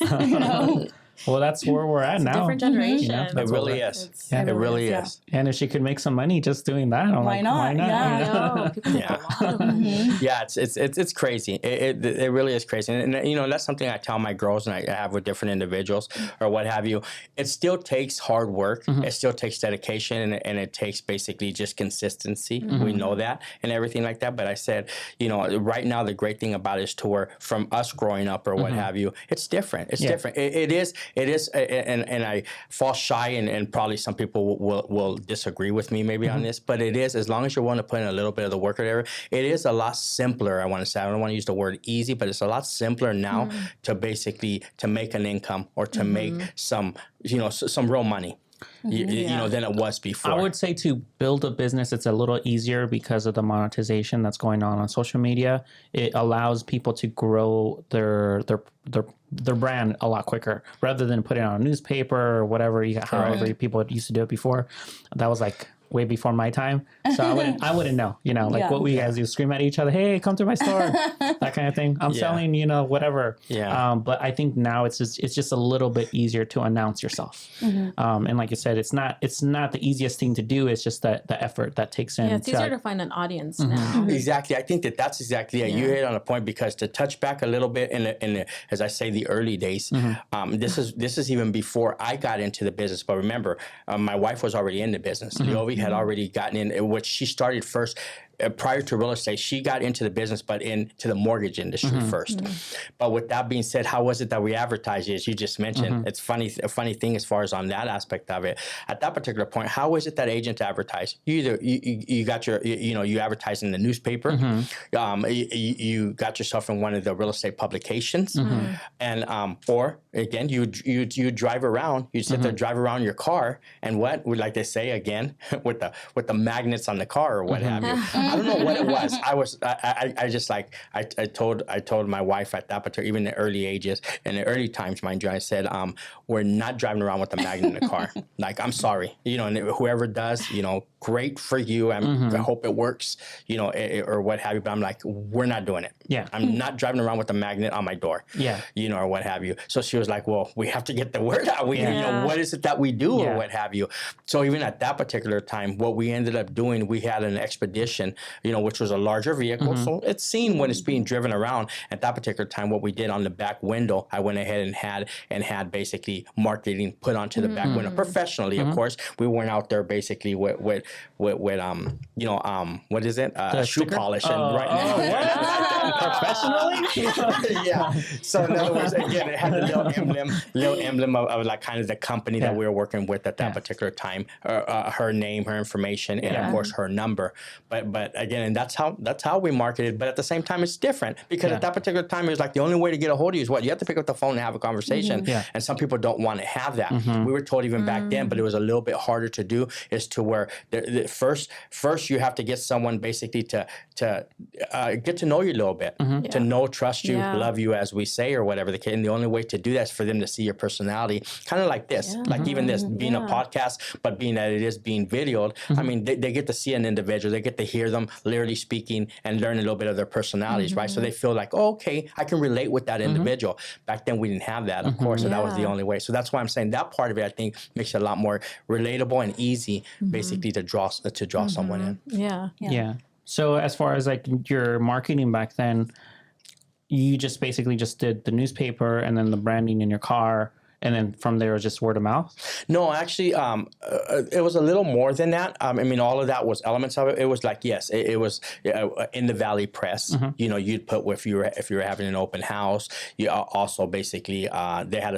[SPEAKER 1] Well, that's where we're at now.
[SPEAKER 4] Different generation.
[SPEAKER 1] That's
[SPEAKER 2] It
[SPEAKER 1] what
[SPEAKER 2] really
[SPEAKER 1] we're-
[SPEAKER 2] is.
[SPEAKER 1] Yeah.
[SPEAKER 2] It really
[SPEAKER 3] Yeah.
[SPEAKER 2] is.
[SPEAKER 1] And if she could make some money just doing that, I'm
[SPEAKER 3] Why
[SPEAKER 1] like,
[SPEAKER 3] not?
[SPEAKER 1] why not?
[SPEAKER 3] Yeah.
[SPEAKER 4] I know. People make a lot of money.
[SPEAKER 2] Yeah, it's crazy. It really is crazy, and that's something I tell my girls and I have with different individuals or what have you. It still takes hard work. It still takes dedication, and it takes basically just consistency. We know that and everything like that. But I said, right now the great thing about it is to where from us growing up or what have you, it's different. It's different. It is. And I fall shy, and probably some people will disagree with me maybe on this, but it is, as long as you're willing to put in a little bit of the work or whatever, it is a lot simpler, I want to say. I don't want to use the word easy, but it's a lot simpler now to basically to make an income or to make some, some real money. Than it was before.
[SPEAKER 1] I would say to build a business, it's a little easier because of the monetization that's going on social media. It allows people to grow their brand a lot quicker rather than put it on a newspaper or whatever. However people used to do it before. That was like way before my time, so I wouldn't know. What we guys do, scream at each other, "Hey, come to my store," that kind of thing. I'm selling, whatever.
[SPEAKER 2] Yeah.
[SPEAKER 1] But I think now it's just a little bit easier to announce yourself. And like you said, it's not the easiest thing to do. It's just the effort that takes in.
[SPEAKER 4] Yeah, it's easier to find an audience now.
[SPEAKER 2] Exactly. I think that's exactly it. You hit on a point, because to touch back a little bit in the as I say, the early days, this is even before I got into the business. But remember, my wife was already in the business. Leovi had already gotten in, which she started first. Prior to real estate, she got into the business, but into the mortgage industry first. But with that being said, how was it that we advertised? As you just mentioned, it's a funny thing as far as on that aspect of it. At that particular point, how is it that agents advertise? You got your, you advertise in the newspaper. You got yourself in one of the real estate publications, and or again, you drive around. You sit there, drive around your car, and what would, like they say again, with the magnets on the car or what have you. I don't know what it was. I just like, I told my wife at that particular, even in the early ages, in the early times, mind you, I said, we're not driving around with a magnet in the car. Like, I'm sorry, and whoever does, great for you. I hope it works, or what have you. But I'm like, we're not doing it.
[SPEAKER 1] Yeah.
[SPEAKER 2] I'm not driving around with a magnet on my door.
[SPEAKER 1] Yeah.
[SPEAKER 2] Or what have you. So she was like, well, we have to get the word out. What is it that we do or what have you. So even at that particular time, what we ended up doing, we had an expedition van, which was a larger vehicle. So it's seen when it's being driven around. At that particular time, what we did on the back window, I went ahead and had basically marketing put onto the back window professionally. Of course, we weren't out there basically with what is it? Shoe
[SPEAKER 1] sticker?
[SPEAKER 2] polish and right
[SPEAKER 1] Professionally?
[SPEAKER 2] yeah. So in other words, again, it had the little emblem of like kind of the company that we were working with at that particular time, her name, her information, and of course her number. But again, and that's how we marketed. But at the same time, it's different because at that particular time, it was like the only way to get a hold of you is what you have to pick up the phone and have a conversation. And some people don't want to have that. We were told even back then, but it was a little bit harder to do. Is to where the first you have to get someone basically to get to know you a little bit, to know, trust you, love you, as we say, or whatever the case. And the only way to do that is for them to see your personality, kind of like this, like even this being a podcast, but being that it is being videoed. I mean, they get to see an individual, they get to hear them literally speaking and learn a little bit of their personalities, right? So they feel like, oh, okay, I can relate with that individual. Back then, we didn't have that, of course, so that was the only way. So that's why I'm saying that part of it, I think, makes it a lot more relatable and easy, basically, to draw someone in.
[SPEAKER 1] Yeah. So as far as like your marketing back then, you just basically just did the newspaper and then the branding in your car, and then from there it was just word of mouth?
[SPEAKER 2] No, actually, it was a little more than that. I mean, all of that was elements of it. It was like, yes, it was in the Valley Press. You'd put if you were having an open house. You also basically they had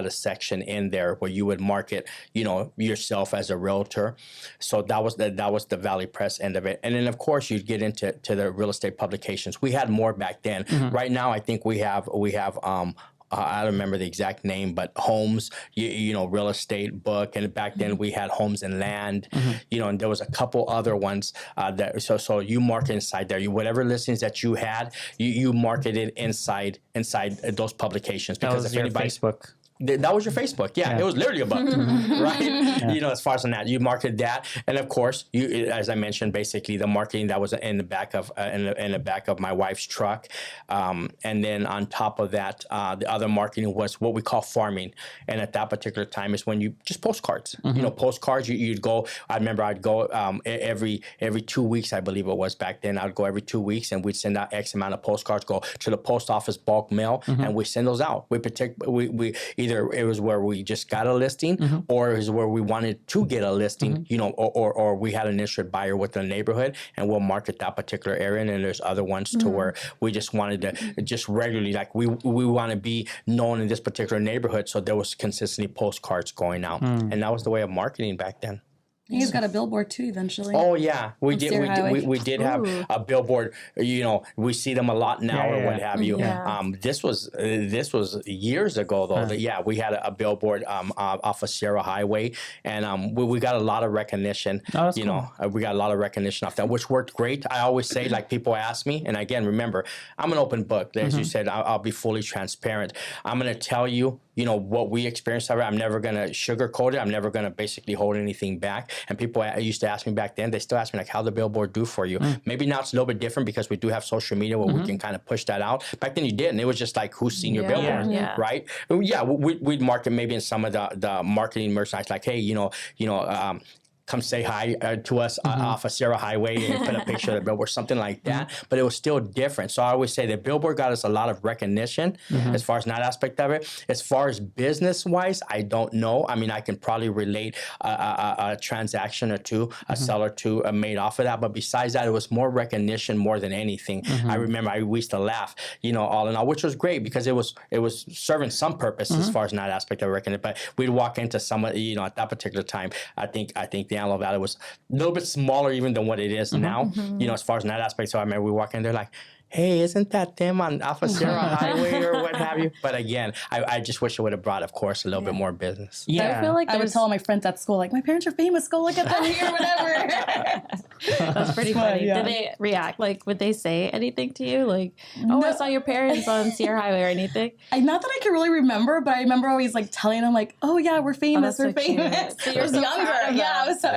[SPEAKER 2] a section in there where you would market, yourself as a realtor. So that was the Valley Press end of it. And then of course you'd get into the real estate publications. We had more back then. Right now, I think we have. I don't remember the exact name, but Homes, real estate book. And back then we had Homes and Land, and there was a couple other ones so you market inside there. Whatever listings that you had, you marketed inside those publications. Because
[SPEAKER 1] that was your Facebook.
[SPEAKER 2] That was your Facebook. Yeah, it was literally a book, right? As far as on that, you marketed that, and of course, as I mentioned, basically the marketing that was in the back of in the back of my wife's truck, and then on top of that, the other marketing was what we call farming, and at that particular time is when you just postcards. Postcards. You'd go. I remember I'd go every 2 weeks, I believe it was back then. I'd go every 2 weeks, and we'd send out X amount of postcards. Go to the post office bulk mail, and we send those out. We either it was where we just got a listing, or it was where we wanted to get a listing, or we had an interested buyer within the neighborhood, and we'll market that particular area. And then there's other ones to where we just wanted to just regularly, like we want to be known in this particular neighborhood, so there was consistently postcards going out, and that was the way of marketing back then.
[SPEAKER 3] You guys got a billboard too eventually.
[SPEAKER 2] Oh yeah, we did have a billboard. We see them a lot now, or what have you. This was years ago though. We had a billboard off of Sierra Highway, and we got a lot of recognition.
[SPEAKER 1] Oh, that's cool.
[SPEAKER 2] We got a lot of recognition off that, which worked great. I always say, like, people ask me, and again, remember, I'm an open book. As you said, I'll be fully transparent. I'm going to tell you, what we experienced. I'm never going to sugarcoat it. I'm never going to basically hold anything back. And people used to ask me back then, they still ask me, like, how the billboard do for you? Maybe now it's a little bit different because we do have social media where we can kind of push that out. Back then you didn't. It was just like, who's seen your billboard, right? Yeah, we'd market maybe in some of the marketing merchandise, like, hey, come say hi to us off of Sierra Highway and put a picture of the billboard, something like that. But it was still different. So I always say the billboard got us a lot of recognition as far as that aspect of it. As far as business-wise, I don't know. I mean, I can probably relate a transaction or two, a seller or two made off of that. But besides that, it was more recognition more than anything. I remember we used to laugh, all in all, which was great because it was serving some purpose as far as that aspect of recognition. But we'd walk into some, at that particular time, I think the Antelope Valley was a little bit smaller even than what it is now, as far as that aspect. So I remember we walk in there like, hey, isn't that them on Alpha Sierra Highway or what have you? But again, I just wish it would have brought, of course, a little bit more business.
[SPEAKER 3] Yeah, I feel like I would tell my friends at school, like, my parents are famous, go look at them here, whatever.
[SPEAKER 4] That's pretty funny. Did they react? Like, would they say anything to you? Like, no. I saw your parents on Sierra Highway or anything?
[SPEAKER 3] Not that I can really remember, but I remember always like telling them, like, oh yeah, we're famous, we're famous.
[SPEAKER 4] So you're so younger.
[SPEAKER 3] And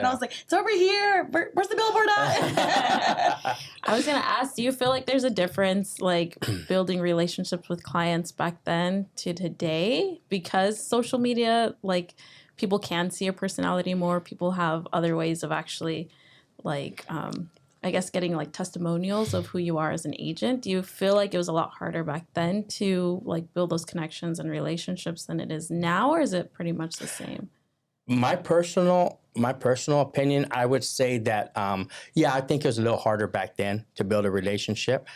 [SPEAKER 3] I was like, it's over here. Where's the billboard at?
[SPEAKER 4] I was going to ask, do you feel like there's a difference, like, building relationships with clients back then to today? Because social media, like, people can see your personality more. People have other ways of actually, like, I guess, getting like testimonials of who you are as an agent. Do you feel like it was a lot harder back then to like build those connections and relationships than it is now, or is it pretty much the same?
[SPEAKER 2] My personal opinion, I would say that I think it was a little harder back then to build a relationship.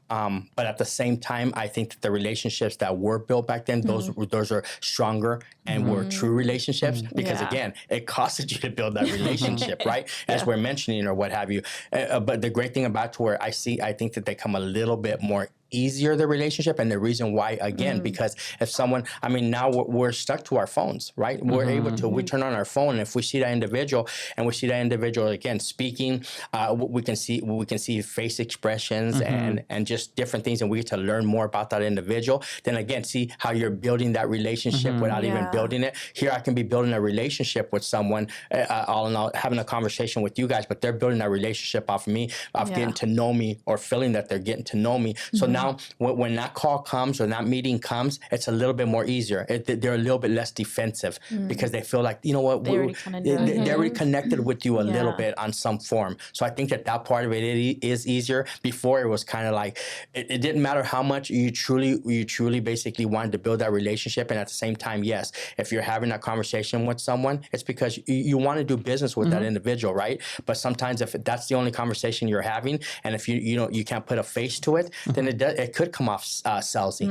[SPEAKER 2] But at the same time, I think that the relationships that were built back then, those are stronger and were true relationships because again, it costed you to build that relationship, right? As we're mentioning or what have you. But the great thing about it, where I think that they come a little bit more easier, the relationship. And the reason why, again, because if someone, I mean, now we're stuck to our phones, right? We're able to, we turn on our phone, and if we see that individual again speaking, we can see face expressions and just different things, and we get to learn more about that individual. Then again, see how you're building that relationship without even building it. Here I can be building a relationship with someone, all in all, having a conversation with you guys, but they're building that relationship off of me, getting to know me, or feeling that they're getting to know me. So now when that call comes or that meeting comes, it's a little bit more easier. They're a little bit less defensive because they feel like, you know what, they're already connected with you a little bit on some form. So I think that part of it is easier. Before, it was kind of like, it didn't matter how much you truly basically wanted to build that relationship. And at the same time, yes, if you're having that conversation with someone, it's because you want to do business with that individual, right? But sometimes if that's the only conversation you're having, and if you can't put a face to it, then it could come off salesy.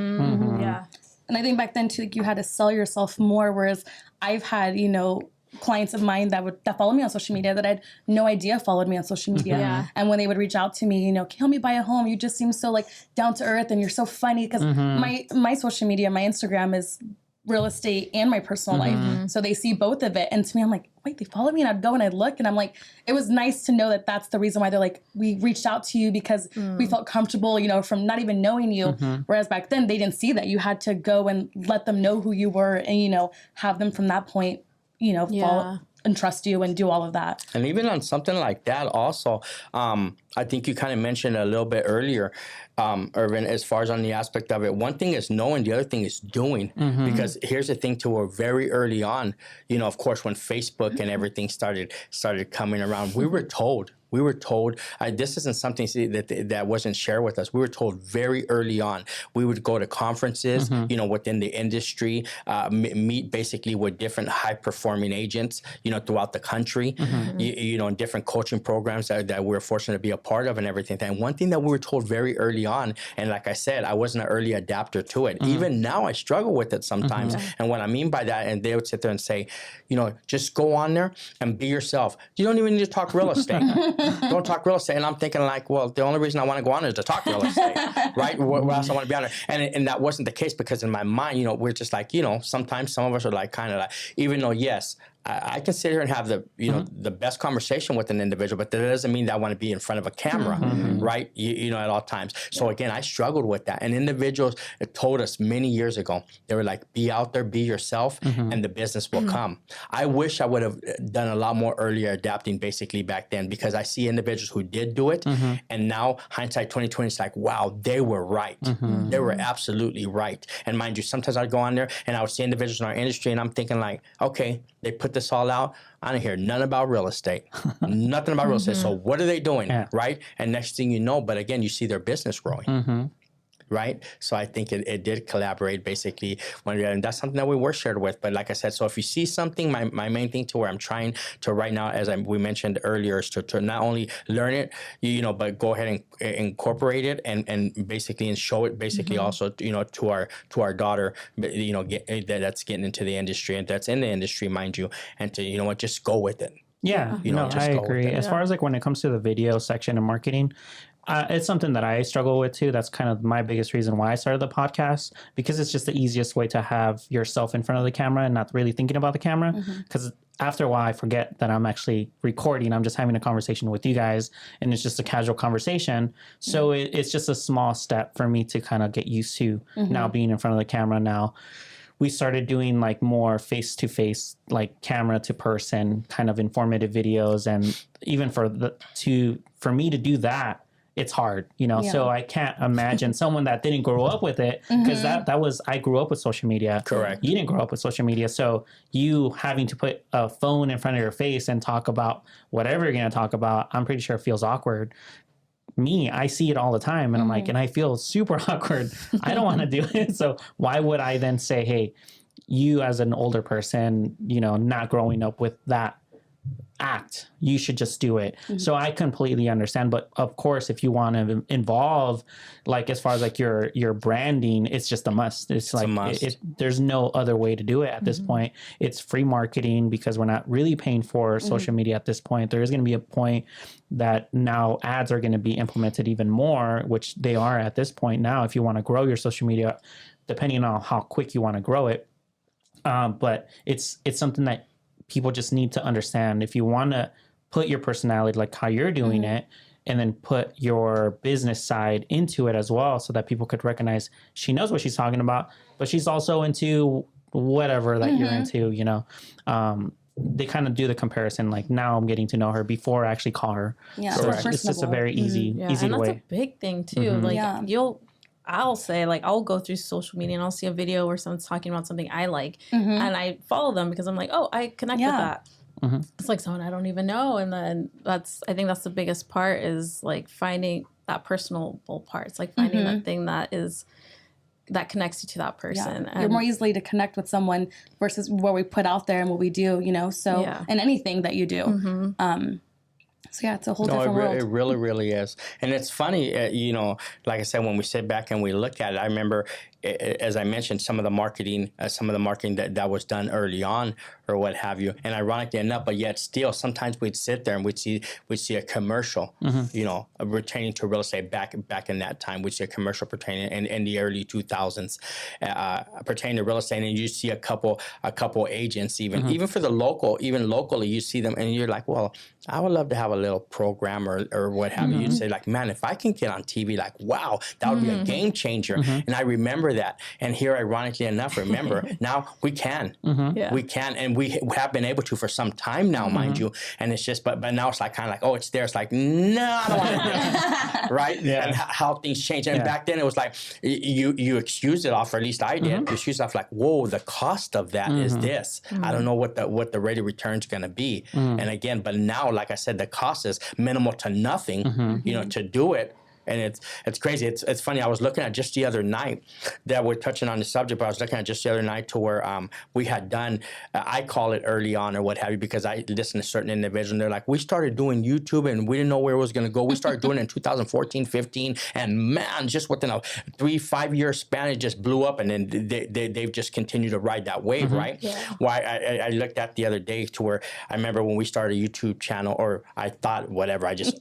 [SPEAKER 3] Yeah. And I think back then too, like, you had to sell yourself more, whereas I've had, clients of mine that follow me on social media that I had no idea followed me on social media.
[SPEAKER 4] Yeah.
[SPEAKER 3] And when they would reach out to me, can you help me buy a home? You just seem so like down to earth and you're so funny. Because my social media, my Instagram is real estate and my personal life. So they see both of it. And to me, I'm like, wait, they follow me? And I'd go and I'd look, and I'm like, it was nice to know that that's the reason why they're like, we reached out to you because we felt comfortable, from not even knowing you. Whereas back then they didn't see that. You had to go and let them know who you were and, have them from that point, follow and trust you and do all of that.
[SPEAKER 2] And even on something like that also, I think you kind of mentioned a little bit earlier, Irvin, as far as on the aspect of it, one thing is knowing, the other thing is doing. Because here's the thing too, we're very early on, of course, when Facebook and everything started coming around, we were told, this isn't something that wasn't shared with us. We were told very early on. We would go to conferences, within the industry, meet basically with different high-performing agents, throughout the country, in different coaching programs that we're fortunate to be a part of and everything. And one thing that we were told very early on, and like I said, I wasn't an early adapter to it. Even now, I struggle with it sometimes. And what I mean by that, and they would sit there and say, just go on there and be yourself. You don't even need to talk real estate. Don't talk real estate. And I'm thinking like, well, the only reason I want to go on is to talk real estate, right? What else I want to be on there? And that wasn't the case, because in my mind, we're just like, sometimes some of us are like, kind of like, even though, yes, I can sit here and have the the best conversation with an individual, but that doesn't mean that I want to be in front of a camera, right? At all times. So again, I struggled with that. And individuals told us many years ago, they were like, be out there, be yourself, and the business will come. I wish I would have done a lot more earlier adapting basically back then, because I see individuals who did do it. And now hindsight 2020, it's like, wow, they were right. They were absolutely right. And mind you, sometimes I'd go on there and I would see individuals in our industry and I'm thinking like, okay, they put this all out. I don't hear none about real estate, nothing about real estate. So what are they doing, right? And next thing you know, but again, you see their business growing, right? So I think it did collaborate basically, and that's something that we were shared with. But like I said, so if you see something, my main thing to where I'm trying to right now, as we mentioned earlier, is to not only learn it, but go ahead and incorporate it and basically and show it basically also, to our daughter, that's getting into the industry and that's in the industry, mind you, and to, just go with it.
[SPEAKER 1] Yeah, I agree. As far as like when it comes to the video section and marketing, it's something that I struggle with too. That's kind of my biggest reason why I started the podcast, because it's just the easiest way to have yourself in front of the camera and not really thinking about the camera. Because after a while, I forget that I'm actually recording. I'm just having a conversation with you guys, and it's just a casual conversation. So it's just a small step for me to kind of get used to now being in front of the camera. Now we started doing like more face-to-face, like camera to person kind of informative videos. And even for me to do that, it's hard, you know.
[SPEAKER 3] Yeah.
[SPEAKER 1] So I can't imagine someone that didn't grow up with it, because that was, I grew up with social media.
[SPEAKER 2] Correct.
[SPEAKER 1] You didn't grow up with social media, so you having to put a phone in front of your face and talk about whatever you're going to talk about, I'm pretty sure it feels awkward. Me, I see it all the time, and I'm like, and I feel super awkward. I don't want to do it. So why would I then say, hey, you as an older person, you know, not growing up with that act, you should just do it. So I completely understand. But of course, if you want to involve, like, as far as like your branding, it's just a must. It's like,
[SPEAKER 2] a must.
[SPEAKER 1] There's no other way to do it at this point. It's free marketing, because we're not really paying for social media at this point. There is going to be a point that now ads are going to be implemented even more, which they are at this point now, if you want to grow your social media, depending on how quick you want to grow it. But it's something that people just need to understand. If you want to put your personality, like how you're doing it, and then put your business side into it as well, so that people could recognize she knows what she's talking about, but she's also into whatever that you're into, you know. They kind of do the comparison, like, now I'm getting to know her before I actually call her.
[SPEAKER 3] Yeah,
[SPEAKER 1] So
[SPEAKER 3] it's
[SPEAKER 1] it's just a very easy
[SPEAKER 4] and that's
[SPEAKER 1] way.
[SPEAKER 4] a big thing too. Like I'll say, like, I'll go through social media and I'll see a video where someone's talking about something I like, and I follow them because I'm like, oh, I connect with that. It's like someone I don't even know, and then I think that's the biggest part, is like finding that personable part. It's like finding that thing that connects you to that person.
[SPEAKER 3] You're more easily to connect with someone versus what we put out there and what we do, you know. So and anything that you do. So yeah, it's a whole different world.
[SPEAKER 2] It really, really is. And it's funny, you know, like I said, when we sit back and we look at it, I remember, as I mentioned, some of the marketing that was done early on, or what have you. And ironically enough, but yet still, sometimes we'd sit there and we'd see a commercial, you know, pertaining to real estate back in that time. We'd see a commercial pertaining in the early 2000s pertaining to real estate, and you see a couple agents, even for the locally, you see them, and you're like, well, I would love to have a little program or what have you. You'd say, like, man, if I can get on TV, like, wow, that would be a game changer. And I remember that. And here, ironically enough, now we can. We can, and we have been able to for some time now, mind you. And it's just, but now it's like, kind of like, oh, it's there. It's like, no, I don't want to do it. Right? Yeah. And how things change. And back then, it was like, you excused it off, or at least I did. You excused it off, like, whoa, the cost of that is this. I don't know what the rate of return is going to be. And again, but now, like I said, the cost is minimal to nothing, you know, to do it. And it's crazy. It's funny. I was looking at just the other night that we're touching on the subject, but I was looking at just the other night to where we had done, I call it early on or what have you, because I listen to certain individuals, and they're like, we started doing YouTube and we didn't know where it was going to go. We started doing it in 2014, 15, and man, just within a 3-5 year span, it just blew up, and then they've just continued to ride that wave, right? Yeah. Well, I looked at the other day to where I remember when we started a YouTube channel, or I thought whatever, I just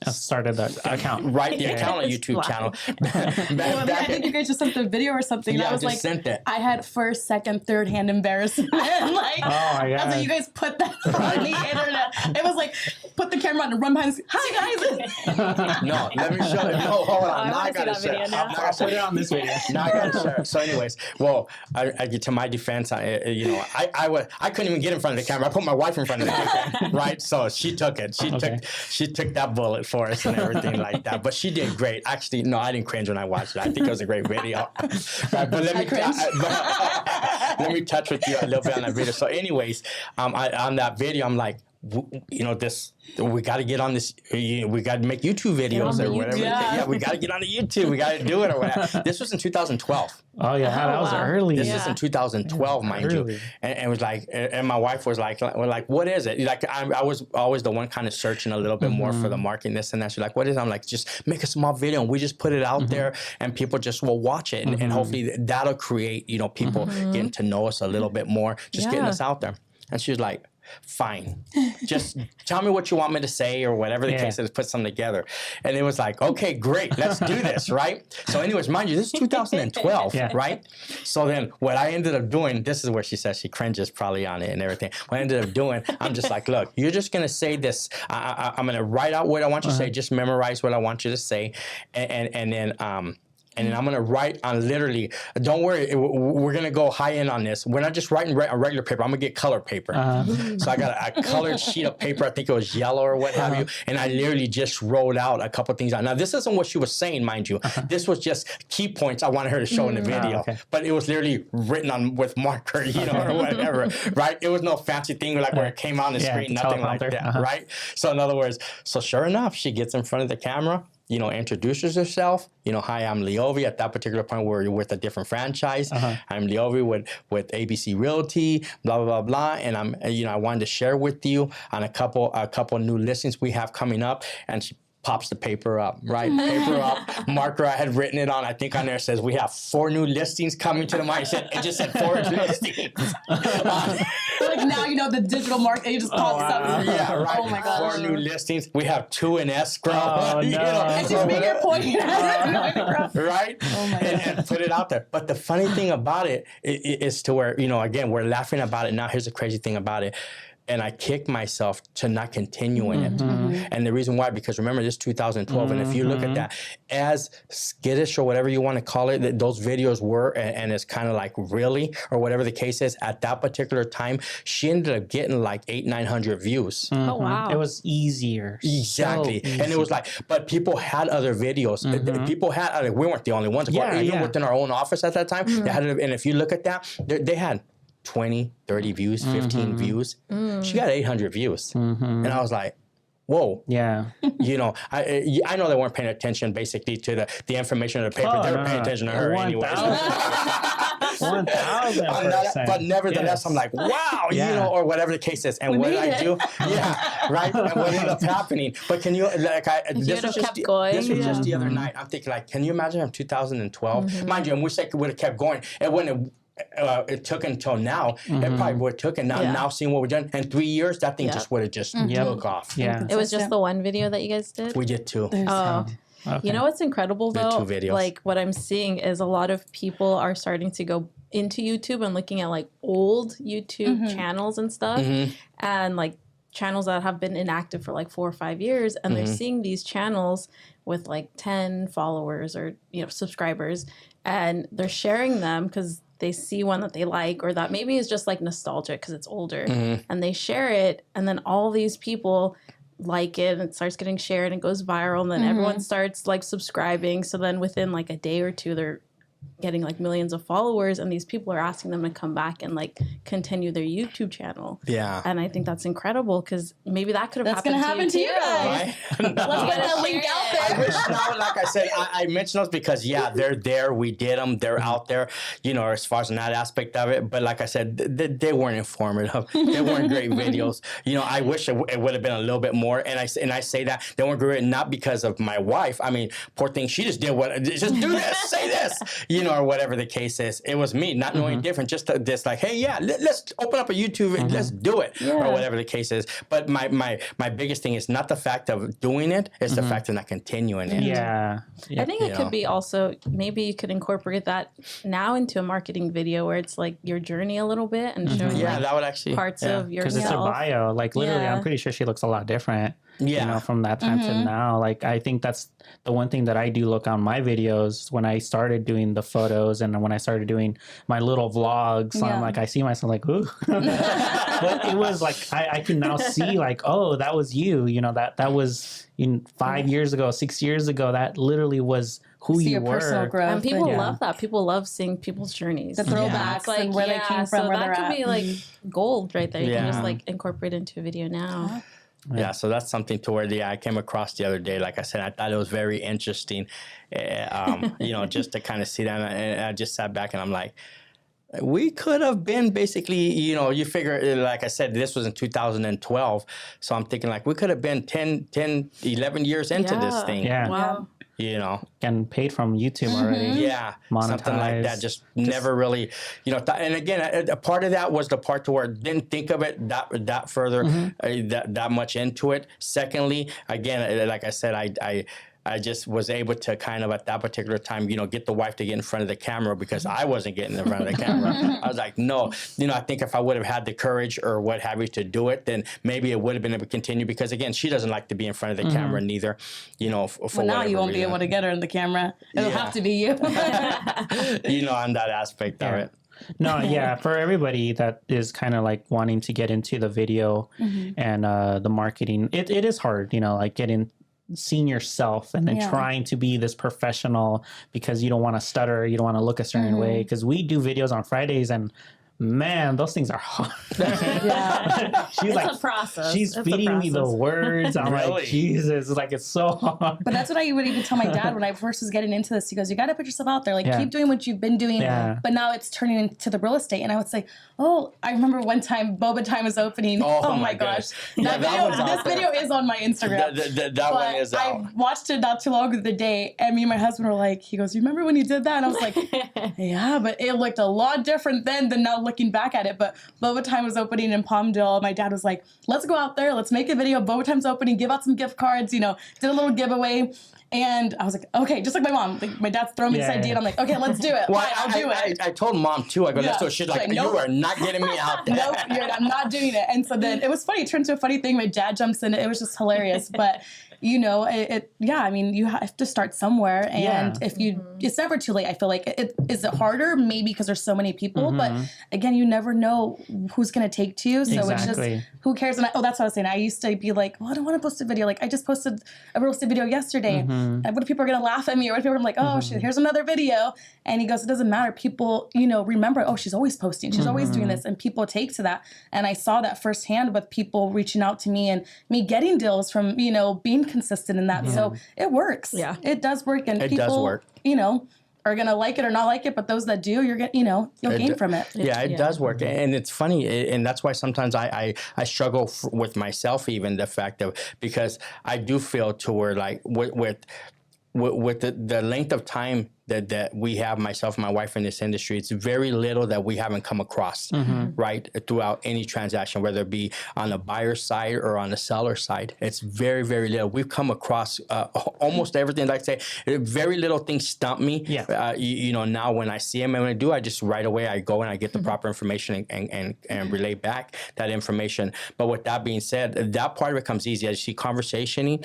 [SPEAKER 1] started that account.
[SPEAKER 2] Right, the account on YouTube channel.
[SPEAKER 3] I think you guys just sent the video or something.
[SPEAKER 2] Yeah,
[SPEAKER 3] I was
[SPEAKER 2] just
[SPEAKER 3] like,
[SPEAKER 2] sent it.
[SPEAKER 3] I had first, second, third hand embarrassment. Like,
[SPEAKER 1] oh my God.
[SPEAKER 3] I was like, you guys put that on the internet. It was like, put the camera on and run behind. Hi guys.
[SPEAKER 2] No, let me show you. No, hold on. Now I gotta share.
[SPEAKER 1] I'll put it on this video.
[SPEAKER 2] Now I gotta share. So, anyways, well, I get to my defense. You know, I couldn't even get in front of the camera. I put my wife in front of the camera, right? So she took it. She took that bullet for us and everything like that. But she did great. Actually, no, I didn't cringe when I watched it. I think it was a great video. Right, but let me touch with you a little bit on that video. So, anyways, on that video, I'm like, you know, we got to get on this. We got to make YouTube videos or whatever. Yeah, we got to get on the YouTube. We got to do it or whatever. This was in 202012.
[SPEAKER 1] Oh yeah, that was early.
[SPEAKER 2] This was in 2012, mind you. And it was like, and my wife was like, what is it? Like, I was always the one kind of searching a little bit more for the marketing, this and that. She's like, what is it? I'm like, just make a small video and we just put it out there, and people just will watch it, and hopefully that'll create, you know, people getting to know us a little bit more, just getting us out there. And she was like, fine, just tell me what you want me to say or whatever the case is, put something together. And it was like, okay, great, let's do this, right? So anyways, mind you, this is 2012, right? So then what I ended up doing, this is where she says she cringes probably on it and everything. What I ended up doing, I'm just like, look, you're just going to say this. I'm going to write out what I want you to say, just memorize what I want you to say. And then And then I'm going to write on literally, don't worry, we're going to go high end on this. We're not just writing on regular paper. I'm going to get color paper. So I got a colored sheet of paper. I think it was yellow or what have you. And I literally just wrote out a couple things out. Now, this isn't what she was saying, mind you. This was just key points I wanted her to show in the video. But it was literally written on with marker, you know, or whatever, right? It was no fancy thing like where it came on the screen, nothing like that, right? So in other words, so sure enough, she gets in front of the camera, you know, introduces herself. You know, hi, I'm Leovi. At that particular point, we're with a different franchise. I'm Leovi with ABC Realty, blah, blah, blah, blah. And I'm, you know, I wanted to share with you on a couple new listings we have coming up. And she pops the paper up, right? Paper up, marker I had written it on. I think on there says we have 4 new listings coming to the market. It just said 4 listings.
[SPEAKER 3] Like now you know the digital market. It just pops up.
[SPEAKER 2] Yeah, right.
[SPEAKER 3] Oh my gosh.
[SPEAKER 2] 4 new listings. We have 2 in escrow.
[SPEAKER 1] Oh,
[SPEAKER 2] You
[SPEAKER 1] no.
[SPEAKER 2] know,
[SPEAKER 3] And she's bigger point.
[SPEAKER 2] right?
[SPEAKER 3] Oh my
[SPEAKER 2] and put it out there. But the funny thing about it is to where, you know, again, we're laughing about it now. Here's the crazy thing about it. And I kicked myself to not continue in it. And the reason why, because remember, this 2012, and if you look at that, as skittish or whatever you want to call it, that those videos were, and it's kind of like really, or whatever the case is, at that particular time, she ended up getting like 800-900 views.
[SPEAKER 4] Oh, wow.
[SPEAKER 1] It was easier.
[SPEAKER 2] Exactly.
[SPEAKER 1] So
[SPEAKER 2] And it was like, but people had other videos. People had, we weren't the only ones. Even within our own office at that time, they had, and if you look at that, they had 20, 30 views, 15 views. She got 800 views. And I was like, whoa.
[SPEAKER 1] Yeah.
[SPEAKER 2] You know, I know they weren't paying attention basically to the information of the paper. They were paying attention to her anyway.
[SPEAKER 1] 1,000%.
[SPEAKER 2] But nevertheless, I'm like, wow, you know, or whatever the case is. And what did I do? Yeah, right. And what ended up happening? But can you, like, this was just the other night. I'm thinking, like, can you imagine in 2012? Mind you, I wish I would have kept going. And when it took until now, it probably would have took. And now seeing what we've done in 3 years, that thing just would have just took off.
[SPEAKER 1] Yeah.
[SPEAKER 4] It was just the one video that you guys did?
[SPEAKER 2] We did 2.
[SPEAKER 4] Oh.
[SPEAKER 1] Okay.
[SPEAKER 4] You know what's incredible
[SPEAKER 2] We had
[SPEAKER 4] though?
[SPEAKER 2] 2 videos.
[SPEAKER 4] Like what I'm seeing is a lot of people are starting to go into YouTube and looking at like old YouTube channels and stuff, and like channels that have been inactive for like 4 or 5 years, and they're seeing these channels with like 10 followers or, you know, subscribers, and they're sharing them because they see one that they like, or that maybe is just like nostalgic because it's older, and they share it, and then all these people like it, and it starts getting shared and goes viral, and then everyone starts like subscribing. So then within like a day or two, they're getting like millions of followers, and these people are asking them to come back and like continue their YouTube channel.
[SPEAKER 2] Yeah.
[SPEAKER 4] And I think that's incredible because maybe that could have
[SPEAKER 3] That's gonna happen to you guys.
[SPEAKER 2] Right?
[SPEAKER 3] Let's get that link out
[SPEAKER 2] I
[SPEAKER 3] there.
[SPEAKER 2] wish now, like I said, I mentioned those because, they're there. We did them. They're out there, you know, as far as in that aspect of it. But like I said, they weren't informative. They weren't great videos. You know, I wish it would have been a little bit more. And I say that they weren't great, not because of my wife. I mean, poor thing, she just did just do this, say this, you know, or whatever the case is. It was me not knowing different, just this like, hey, let's open up a YouTube and let's do it, or whatever the case is. But my biggest thing is not the fact of doing it, it's the fact of not continuing it.
[SPEAKER 1] Yeah.
[SPEAKER 4] I think it could be also, maybe you could incorporate that now into a marketing video where it's like your journey a little bit and showing like
[SPEAKER 2] that would actually
[SPEAKER 4] parts of
[SPEAKER 1] Because it's her
[SPEAKER 4] yourself.
[SPEAKER 1] bio. Like literally,
[SPEAKER 4] Yeah.
[SPEAKER 1] I'm pretty sure she looks a lot different.
[SPEAKER 2] Yeah.
[SPEAKER 1] You know, from that time to now. Like I think that's the one thing that I do look on my videos when I started doing the photos and when I started doing my little vlogs. So I'm like, I see myself like, ooh. But it was like I can now see like, oh, that was you. You know, that was 5 years ago, 6 years ago. That literally was who
[SPEAKER 3] See
[SPEAKER 1] you
[SPEAKER 3] your
[SPEAKER 1] were.
[SPEAKER 3] personal growth.
[SPEAKER 4] And people
[SPEAKER 3] and
[SPEAKER 4] love that. People love seeing people's journeys.
[SPEAKER 3] the throwbacks
[SPEAKER 4] Like,
[SPEAKER 3] and where they came from,
[SPEAKER 4] so
[SPEAKER 3] where
[SPEAKER 4] that
[SPEAKER 3] they're
[SPEAKER 4] could
[SPEAKER 3] at.
[SPEAKER 4] be like gold right there. You can just
[SPEAKER 2] Yeah.
[SPEAKER 4] like incorporate into a video now.
[SPEAKER 2] Yeah, so that's something to where I came across the other day. Like I said, I thought it was very interesting, you know, just to kind of see that. And I just sat back and I'm like, we could have been basically, you know, you figure, like I said, this was in 2012. So I'm thinking like we could have been 10, 11 years into this thing.
[SPEAKER 1] Yeah.
[SPEAKER 4] Wow.
[SPEAKER 2] You know,
[SPEAKER 1] Getting paid from YouTube already.
[SPEAKER 2] yeah, something like that.
[SPEAKER 1] Monetized.
[SPEAKER 2] Just never really, you know. And again, a part of that was the part to where I didn't think of it that further, that much into it. Secondly, again, like I said, I just was able to kind of at that particular time, get the wife to get in front of the camera because I wasn't getting in front of the camera. I was like, no, I think if I would have had the courage or what have you to do it, then maybe it would have been able to continue because again, she doesn't like to be in front of the camera neither, for
[SPEAKER 3] now you won't
[SPEAKER 2] reason.
[SPEAKER 3] be able to get her in the camera. It'll have to be you.
[SPEAKER 2] On that aspect of it.
[SPEAKER 1] No, yeah, for everybody that is kind of like wanting to get into the video and the marketing, it is hard, like seeing yourself and then trying to be this professional because you don't want to stutter, you don't want to look a certain way. Because we do videos on Fridays and man, those things are hard. She's
[SPEAKER 4] It's a process.
[SPEAKER 1] She's feeding me the words. I'm like, Jesus, it's so hard.
[SPEAKER 3] But that's what I would even tell my dad when I first was getting into this. He goes, you got to put yourself out there. Keep doing what you've been doing.
[SPEAKER 1] Yeah.
[SPEAKER 3] But now it's turning into the real estate. And I would say, I remember one time Boba Time was opening. Oh my gosh. This video is on my Instagram.
[SPEAKER 2] That one is out.
[SPEAKER 3] I watched it not too long ago the day. And me and my husband were like, he goes, you remember when you did that? And I was like, yeah, but it looked a lot different then than now looking back at it. But Boba Time was opening in Palmdale. My dad was like, let's go out there. Let's make a video. Boba Time's opening. Give out some gift cards. Did a little giveaway. And I was like, okay, just like my mom. My dad's throwing me this idea. And I'm like, okay, let's do it.
[SPEAKER 2] Well,
[SPEAKER 3] I'll do it.
[SPEAKER 2] I told Mom too. I go, that's what she's like,
[SPEAKER 3] nope.
[SPEAKER 2] You are not getting me out there.
[SPEAKER 3] Nope, I'm not doing it. And so then it was funny. It turned into a funny thing. My dad jumps in. It was just hilarious. But you have to start somewhere. And if it's never too late. I feel like is it harder? Maybe because there's so many people. But again, you never know who's going to take to you. So it's just, who cares? And that's what I was saying. I used to be like, well, I don't want to post a video. I just posted a real estate video yesterday. And what if people are going to laugh at me? Or what if people are like, oh, shit, here's another video. And he goes, it doesn't matter. People, remember, she's always posting. She's always doing this. And people take to that. And I saw that firsthand with people reaching out to me and me getting deals from, being consistent in that. So it works. Yeah. It does work. And people,
[SPEAKER 2] does work.
[SPEAKER 3] Are going to like it or not like it. But those that do, you're going you'll gain from it.
[SPEAKER 2] Yeah, it does work. And it's funny. And that's why sometimes I struggle with myself, even the fact of, because I do feel to where with the length of time that we have, myself and my wife, in this industry, it's very little that we haven't come across, right, throughout any transaction, whether it be on the buyer side or on the seller side. It's very, very little. We've come across almost everything. Like I say, very little things stump me. Yeah. Now when I see them and when I do, I just right away I go and I get the proper information and relay back that information. But with that being said, that part of it comes easy. As you see, conversationing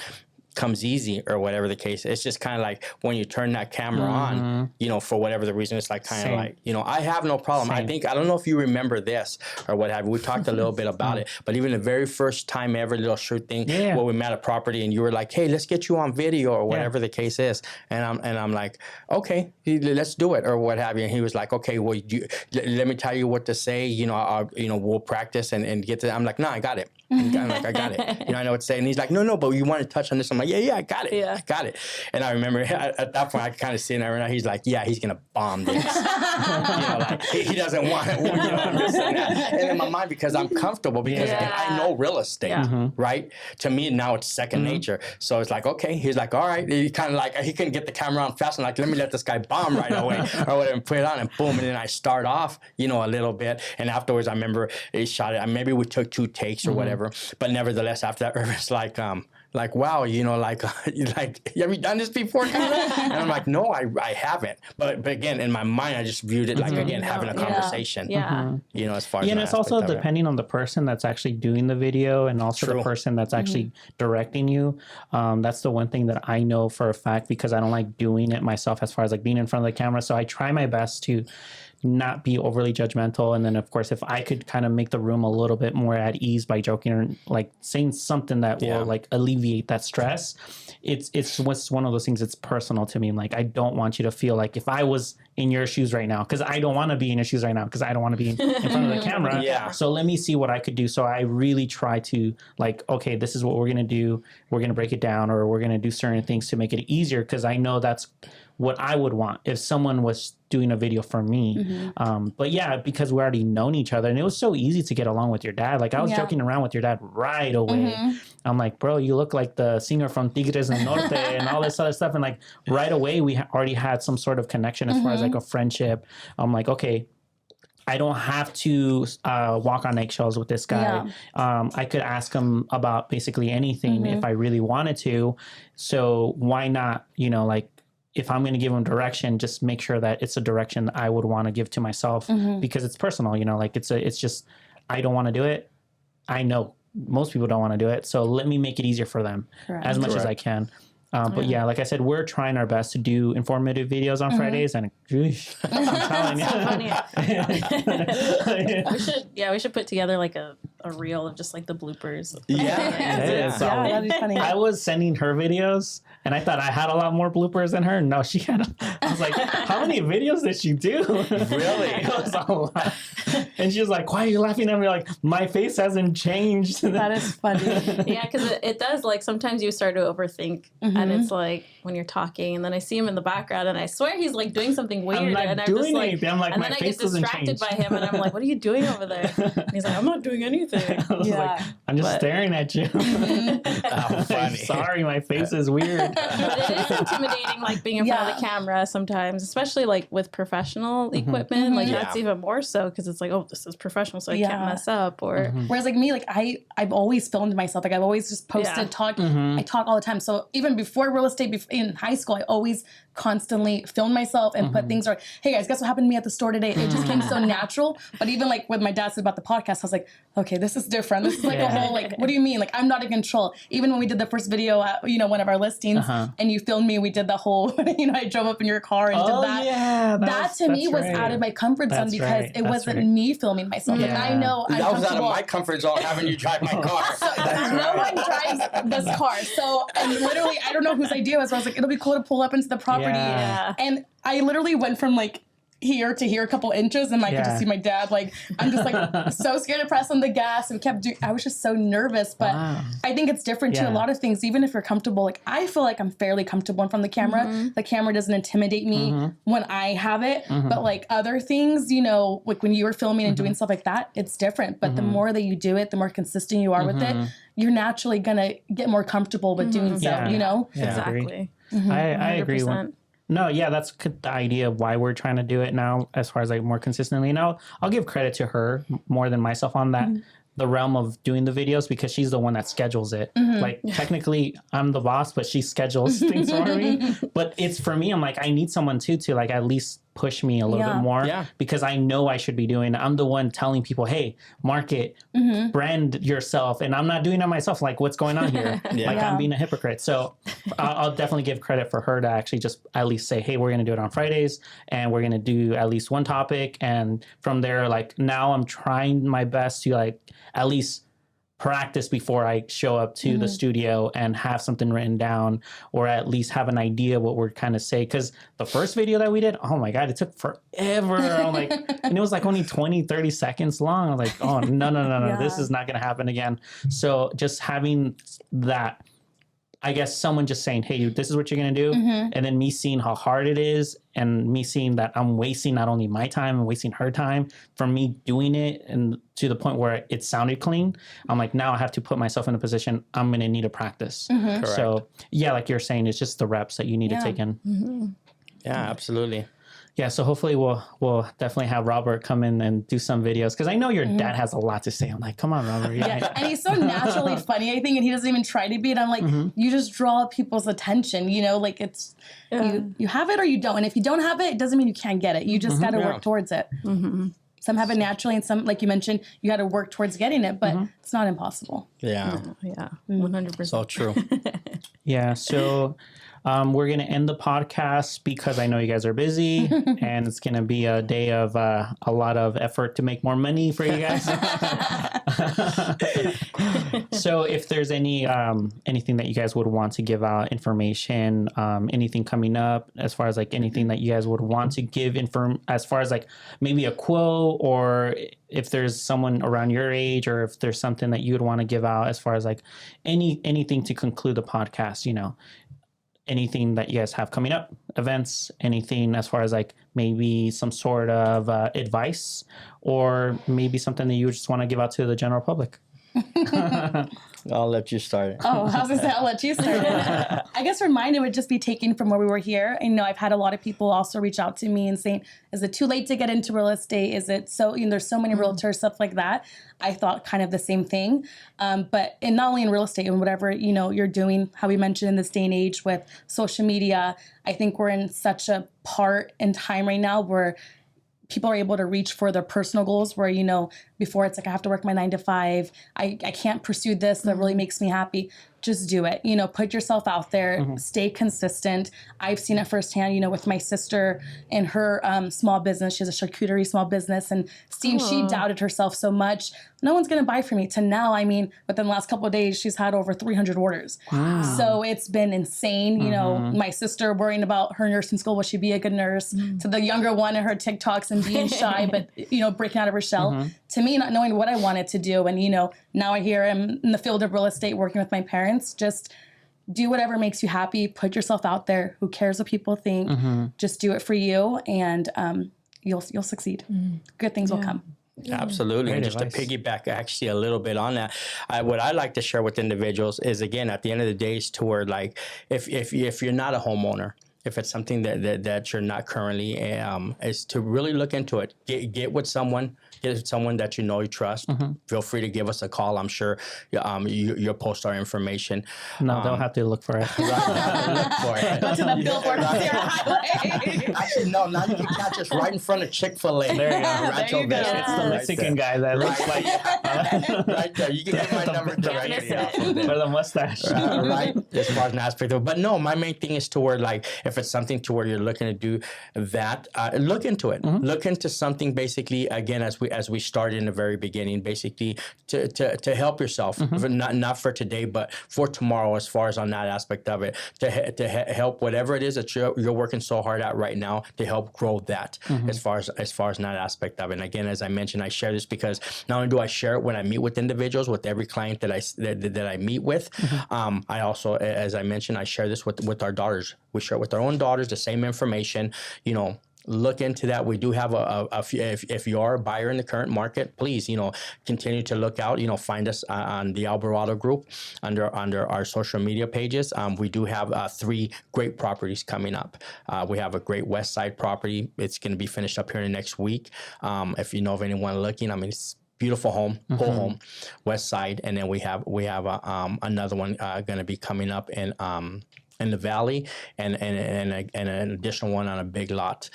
[SPEAKER 2] comes easy or whatever the case. It's just kind of like when you turn that camera on, for whatever the reason, it's like kind of like, I have no problem. I don't know if you remember this or what have you. We talked a little bit about it, but even the very first time ever, little shoot thing where we met a property and you were like, hey, let's get you on video or whatever the case is. And I'm like, okay, let's do it or what have you. And he was like, okay, well, let me tell you what to say. We'll practice and get to, I'm like, no, I got it. I'm like, I got it. I know what to say. And he's like, no, but you want to touch on this. I'm like, yeah, I got it. Yeah. I got it. And I remember at that point, I kind of see it right now. He's like, yeah, he's going to bomb this. He doesn't want it. I'm just saying that. And in my mind, because I'm comfortable, because I know real estate, right? To me, now it's second nature. So it's like, okay. He's like, all right. He kind of like, he couldn't get the camera on fast. I'm like, let me let this guy bomb right away or whatever, and put it on and boom. And then I start off, a little bit. And afterwards, I remember he shot it. Maybe we took 2 takes or whatever. But nevertheless, after that, it's like wow, have you done this before? Kind of? And I'm like, no, I haven't. But again, in my mind, I just viewed it like, again, having a conversation. Yeah. As far as
[SPEAKER 1] and it's also depending on the person that's actually doing the video and also the person that's actually directing you. That's the one thing that I know for a fact, because I don't like doing it myself as far as like being in front of the camera. So I try my best to not be overly judgmental. And then of course, if I could kind of make the room a little bit more at ease by joking or like saying something that will like alleviate that stress, it's one of those things. It's personal to me. Like, I don't want you to feel like if I was in your shoes right now, because I don't want to be in your shoes right now, because I don't want to be in front of the camera. So let me see what I could do. So I really try to like, okay, this is what we're going to do. We're going to break it down, or we're going to do certain things to make it easier. Because I know that's what I would want if someone was doing a video for me. But yeah, because we already known each other, and it was so easy to get along with your dad. Like, I was joking around with your dad right away. I'm like, bro, you look like the singer from Tigres del Norte and all this other stuff. And like right away, we already had some sort of connection as far as like a friendship. I'm like, okay, I don't have to walk on eggshells with this guy. I could ask him about basically anything if I really wanted to. So why not, you know, like if I'm going to give him direction, just make sure that it's a direction that I would want to give to myself because it's personal, you know, like it's just, I don't want to do it. I know most people don't want to do it. So let me make it easier for them as much as I can. But yeah, like I said, we're trying our best to do informative videos on Fridays, and I'm telling you.
[SPEAKER 4] We should put together like a reel of just like the bloopers.
[SPEAKER 3] That'd be funny.
[SPEAKER 1] I was sending her videos, and I thought I had a lot more bloopers than her. No, she had. I was like, how many videos did she do?
[SPEAKER 2] Really?
[SPEAKER 1] It was a lot. And she was like, why are you laughing at me? Like, my face hasn't changed.
[SPEAKER 3] That is funny.
[SPEAKER 4] Yeah, because it does, like, sometimes you start to overthink, and it's like when you're talking, and then I see him in the background, and I swear he's like doing something weird,
[SPEAKER 1] I'm not
[SPEAKER 4] and I'm
[SPEAKER 1] doing
[SPEAKER 4] just like,
[SPEAKER 1] anything. I'm like,
[SPEAKER 4] and
[SPEAKER 1] my
[SPEAKER 4] then I
[SPEAKER 1] face
[SPEAKER 4] get
[SPEAKER 1] doesn't
[SPEAKER 4] distracted
[SPEAKER 1] change.
[SPEAKER 4] by him, and I'm like, what are you doing over there? And he's like, I'm not doing anything.
[SPEAKER 1] I was like, I'm just staring at you.
[SPEAKER 2] Funny.
[SPEAKER 1] Sorry, my face is weird.
[SPEAKER 4] But it is intimidating, like being in front of the camera sometimes, especially like with professional equipment. Like that's even more so because it's like, oh, this is professional, so I can't mess up. Or
[SPEAKER 3] whereas like me, like I've always filmed myself. Like I've always just posted, talk. I talk all the time. So even before real estate, in high school, I always constantly filmed myself and put things like, hey guys, guess what happened to me at the store today? It just came so natural. But even like when my dad said about the podcast, I was like, okay, this is different. This is like a whole like, what do you mean? Like I'm not in control. Even when we did the first video at, you know, one of our listings and you filmed me, we did the whole, you know, I drove up in your car and did that.
[SPEAKER 1] Yeah,
[SPEAKER 3] that to me was out of my comfort zone because it wasn't me filming myself. Like I know I'm
[SPEAKER 2] that was out
[SPEAKER 3] comfortable.
[SPEAKER 2] of my comfort zone having you drive my car.
[SPEAKER 3] No one drives this car. So, and literally, I don't know whose idea it was. I was like, it'll be cool to pull up into the property. And I literally went from like here to here a couple inches, and I could just see my dad. Like, I'm just like so scared to press on the gas and kept doing, I was just so nervous. But I think it's different too. A lot of things, even if you're comfortable, like I feel like I'm fairly comfortable in front of the camera. The camera doesn't intimidate me when I have it. But like other things, you know, like when you were filming and doing stuff like that, it's different. But the more that you do it, the more consistent you are with it, you're naturally going to get more comfortable with doing so, you know?
[SPEAKER 4] Exactly.
[SPEAKER 1] I agree.
[SPEAKER 4] 100%.
[SPEAKER 1] No, yeah, that's the idea of why we're trying to do it now as far as like more consistently. And I'll give credit to her more than myself on that. The realm of doing the videos because she's the one that schedules it. Like technically I'm the boss, but she schedules things for me. But it's for me, I'm like, I need someone to like at least push me a little bit more because I know I should be doing it. I'm the one telling people, hey, market, brand yourself. And I'm not doing it myself. Like what's going on here? Like I'm being a hypocrite. So I'll definitely give credit for her to actually just at least say, hey, we're going to do it on Fridays and we're going to do at least one topic. And from there, like now I'm trying my best to like at least practice before I show up to the studio and have something written down or at least have an idea what we're kind of say. Because the first video that we did, oh my God, it took forever. I'm like, and it was like only 20, 30 seconds long. I'm like, oh, no, this is not going to happen again. So just having that, I guess someone just saying, hey, this is what you're going to do. And then me seeing how hard it is and me seeing that I'm wasting not only my time and wasting her time from me doing it and to the point where it sounded clean. I'm like, now I have to put myself in a position I'm going to need to practice. So yeah, like you're saying, it's just the reps that you need to take in.
[SPEAKER 2] Yeah, absolutely.
[SPEAKER 1] Yeah, so hopefully we'll definitely have Robert come in and do some videos because I know your dad has a lot to say. I'm like, come on, Robert.
[SPEAKER 3] And he's so naturally funny, I think, and he doesn't even try to be. And I'm like, you just draw people's attention, you know, like it's you have it or you don't. And if you don't have it, it doesn't mean you can't get it. You just got to work towards it. Some have it naturally, and some, like you mentioned, you got to work towards getting it, but it's not impossible.
[SPEAKER 2] Yeah.
[SPEAKER 4] Yeah, 100%.
[SPEAKER 2] So true.
[SPEAKER 1] Yeah, so we're going to end the podcast because I know you guys are busy and it's going to be a day of a lot of effort to make more money for you guys. So if there's anything that you guys would want to give out information, anything coming up as far as like anything that you guys would want to give as far as like maybe a quote or if there's someone around your age or if there's something that you would want to give out as far as like anything to conclude the podcast, you know, anything that you guys have coming up, events, anything as far as like maybe some sort of advice or maybe something that you just want to give out to the general public.
[SPEAKER 2] I'll let you start.
[SPEAKER 3] Oh, I was gonna say I'll let you start. I guess for mine, it would just be taking from where we were here. I know I've had a lot of people also reach out to me and saying, "Is it too late to get into real estate? Is it so?" There's so many realtors, stuff like that. I thought kind of the same thing, but not only in real estate and whatever you're doing. How we mentioned in this day and age with social media, I think we're in such a part in time right now where people are able to reach for their personal goals where, before it's like, I have to work my 9 to 5. I can't pursue this that really makes me happy. Just do it. Put yourself out there, stay consistent. I've seen it firsthand, with my sister and her small business. She has a charcuterie small business, and seeing she doubted herself so much. No one's going to buy from me, to now, within the last couple of days, she's had over 300 orders. Wow. So it's been insane. My sister worrying about her nursing school, will she be a good nurse? To the younger one and her TikToks and being shy, but, breaking out of her shell. To me, not knowing what I wanted to do. And, now I hear I'm in the field of real estate working with my parents. Just do whatever makes you happy. Put yourself out there. Who cares what people think? Just do it for you, and you'll succeed. Good things will come.
[SPEAKER 2] Absolutely.
[SPEAKER 1] Great
[SPEAKER 2] and just
[SPEAKER 1] advice.
[SPEAKER 2] to piggyback actually a little bit on that, what I like to share with individuals is, again, at the end of the day, is to where, like, if you're not a homeowner, if it's something that you're not currently, is to really look into it. Get with someone. Get someone that you trust. Feel free to give us a call. I'm sure you'll post our information.
[SPEAKER 1] No, they'll have to look for it.
[SPEAKER 2] Look for it.
[SPEAKER 3] Go to the billboard on Sierra Highway.
[SPEAKER 2] Actually, no, not just right in front of Chick-fil-A.
[SPEAKER 1] There you go.
[SPEAKER 2] Rancho
[SPEAKER 3] you go.
[SPEAKER 2] Vista.
[SPEAKER 1] It's the Mexican guy that looks like
[SPEAKER 2] Right there. You can get my number directly off of there.
[SPEAKER 1] or the mustache.
[SPEAKER 2] Right, as far as an aspect of it. But no, my main thing is to where, like, if it's something to where you're looking to do that, look into it. Look into something, basically, again, as we started in the very beginning, basically to help yourself, not for today, but for tomorrow, as far as on that aspect of it, to help whatever it is that you're working so hard at right now, to help grow that, as far as that aspect of it. And again, as I mentioned, I share this because not only do I share it when I meet with individuals, with every client that I meet with, I also, as I mentioned, I share this with our daughters. We share it with our own daughters, the same information, Look into that. We do have if you are a buyer in the current market, please, continue to look out. Find us on the Albarado Group under our social media pages. We do have 3 great properties coming up. We have a great West Side property. It's going to be finished up here in the next week. If you know of anyone looking, it's beautiful home, whole home, West Side, and then we have another one going to be coming up in the Valley, and an additional one on a big lot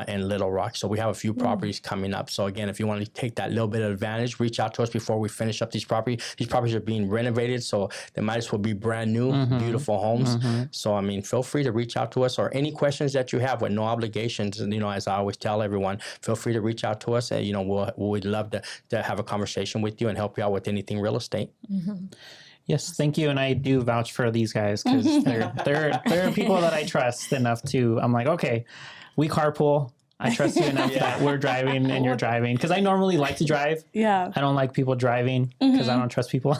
[SPEAKER 2] in Little Rock. So we have a few properties coming up. So again, if you want to take that little bit of advantage, reach out to us before we finish up these properties. These properties are being renovated, so they might as well be brand new, beautiful homes. So feel free to reach out to us, or any questions that you have with no obligations. And as I always tell everyone, feel free to reach out to us, and we'd love to have a conversation with you and help you out with anything real estate.
[SPEAKER 1] Yes, thank you. And I do vouch for these guys because they're people that I trust enough to, I'm like, okay, we carpool. I trust you enough that we're driving and you're driving. Because I normally like to drive.
[SPEAKER 3] Yeah.
[SPEAKER 1] I don't like people driving because I don't trust people.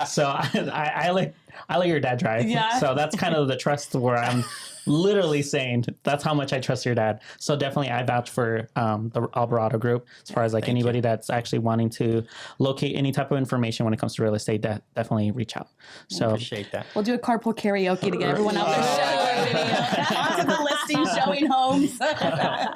[SPEAKER 1] So I let your dad drive.
[SPEAKER 3] Yeah.
[SPEAKER 1] So that's kind of the trust where I'm literally saying that's how much I trust your dad. So definitely I vouch for the Albarado Group as far as like anybody that's actually wanting to locate any type of information when it comes to real estate, that definitely reach out. So
[SPEAKER 2] Appreciate that.
[SPEAKER 3] We'll do a carpool karaoke to get everyone out there onto the listing, showing homes.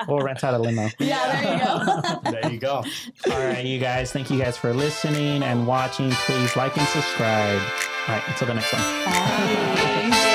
[SPEAKER 1] we'll rent out a limo.
[SPEAKER 3] Yeah, there you go.
[SPEAKER 2] There you go.
[SPEAKER 1] All right, you guys. Thank you guys for listening and watching. Please like and subscribe. All right, until the next one.
[SPEAKER 3] Bye.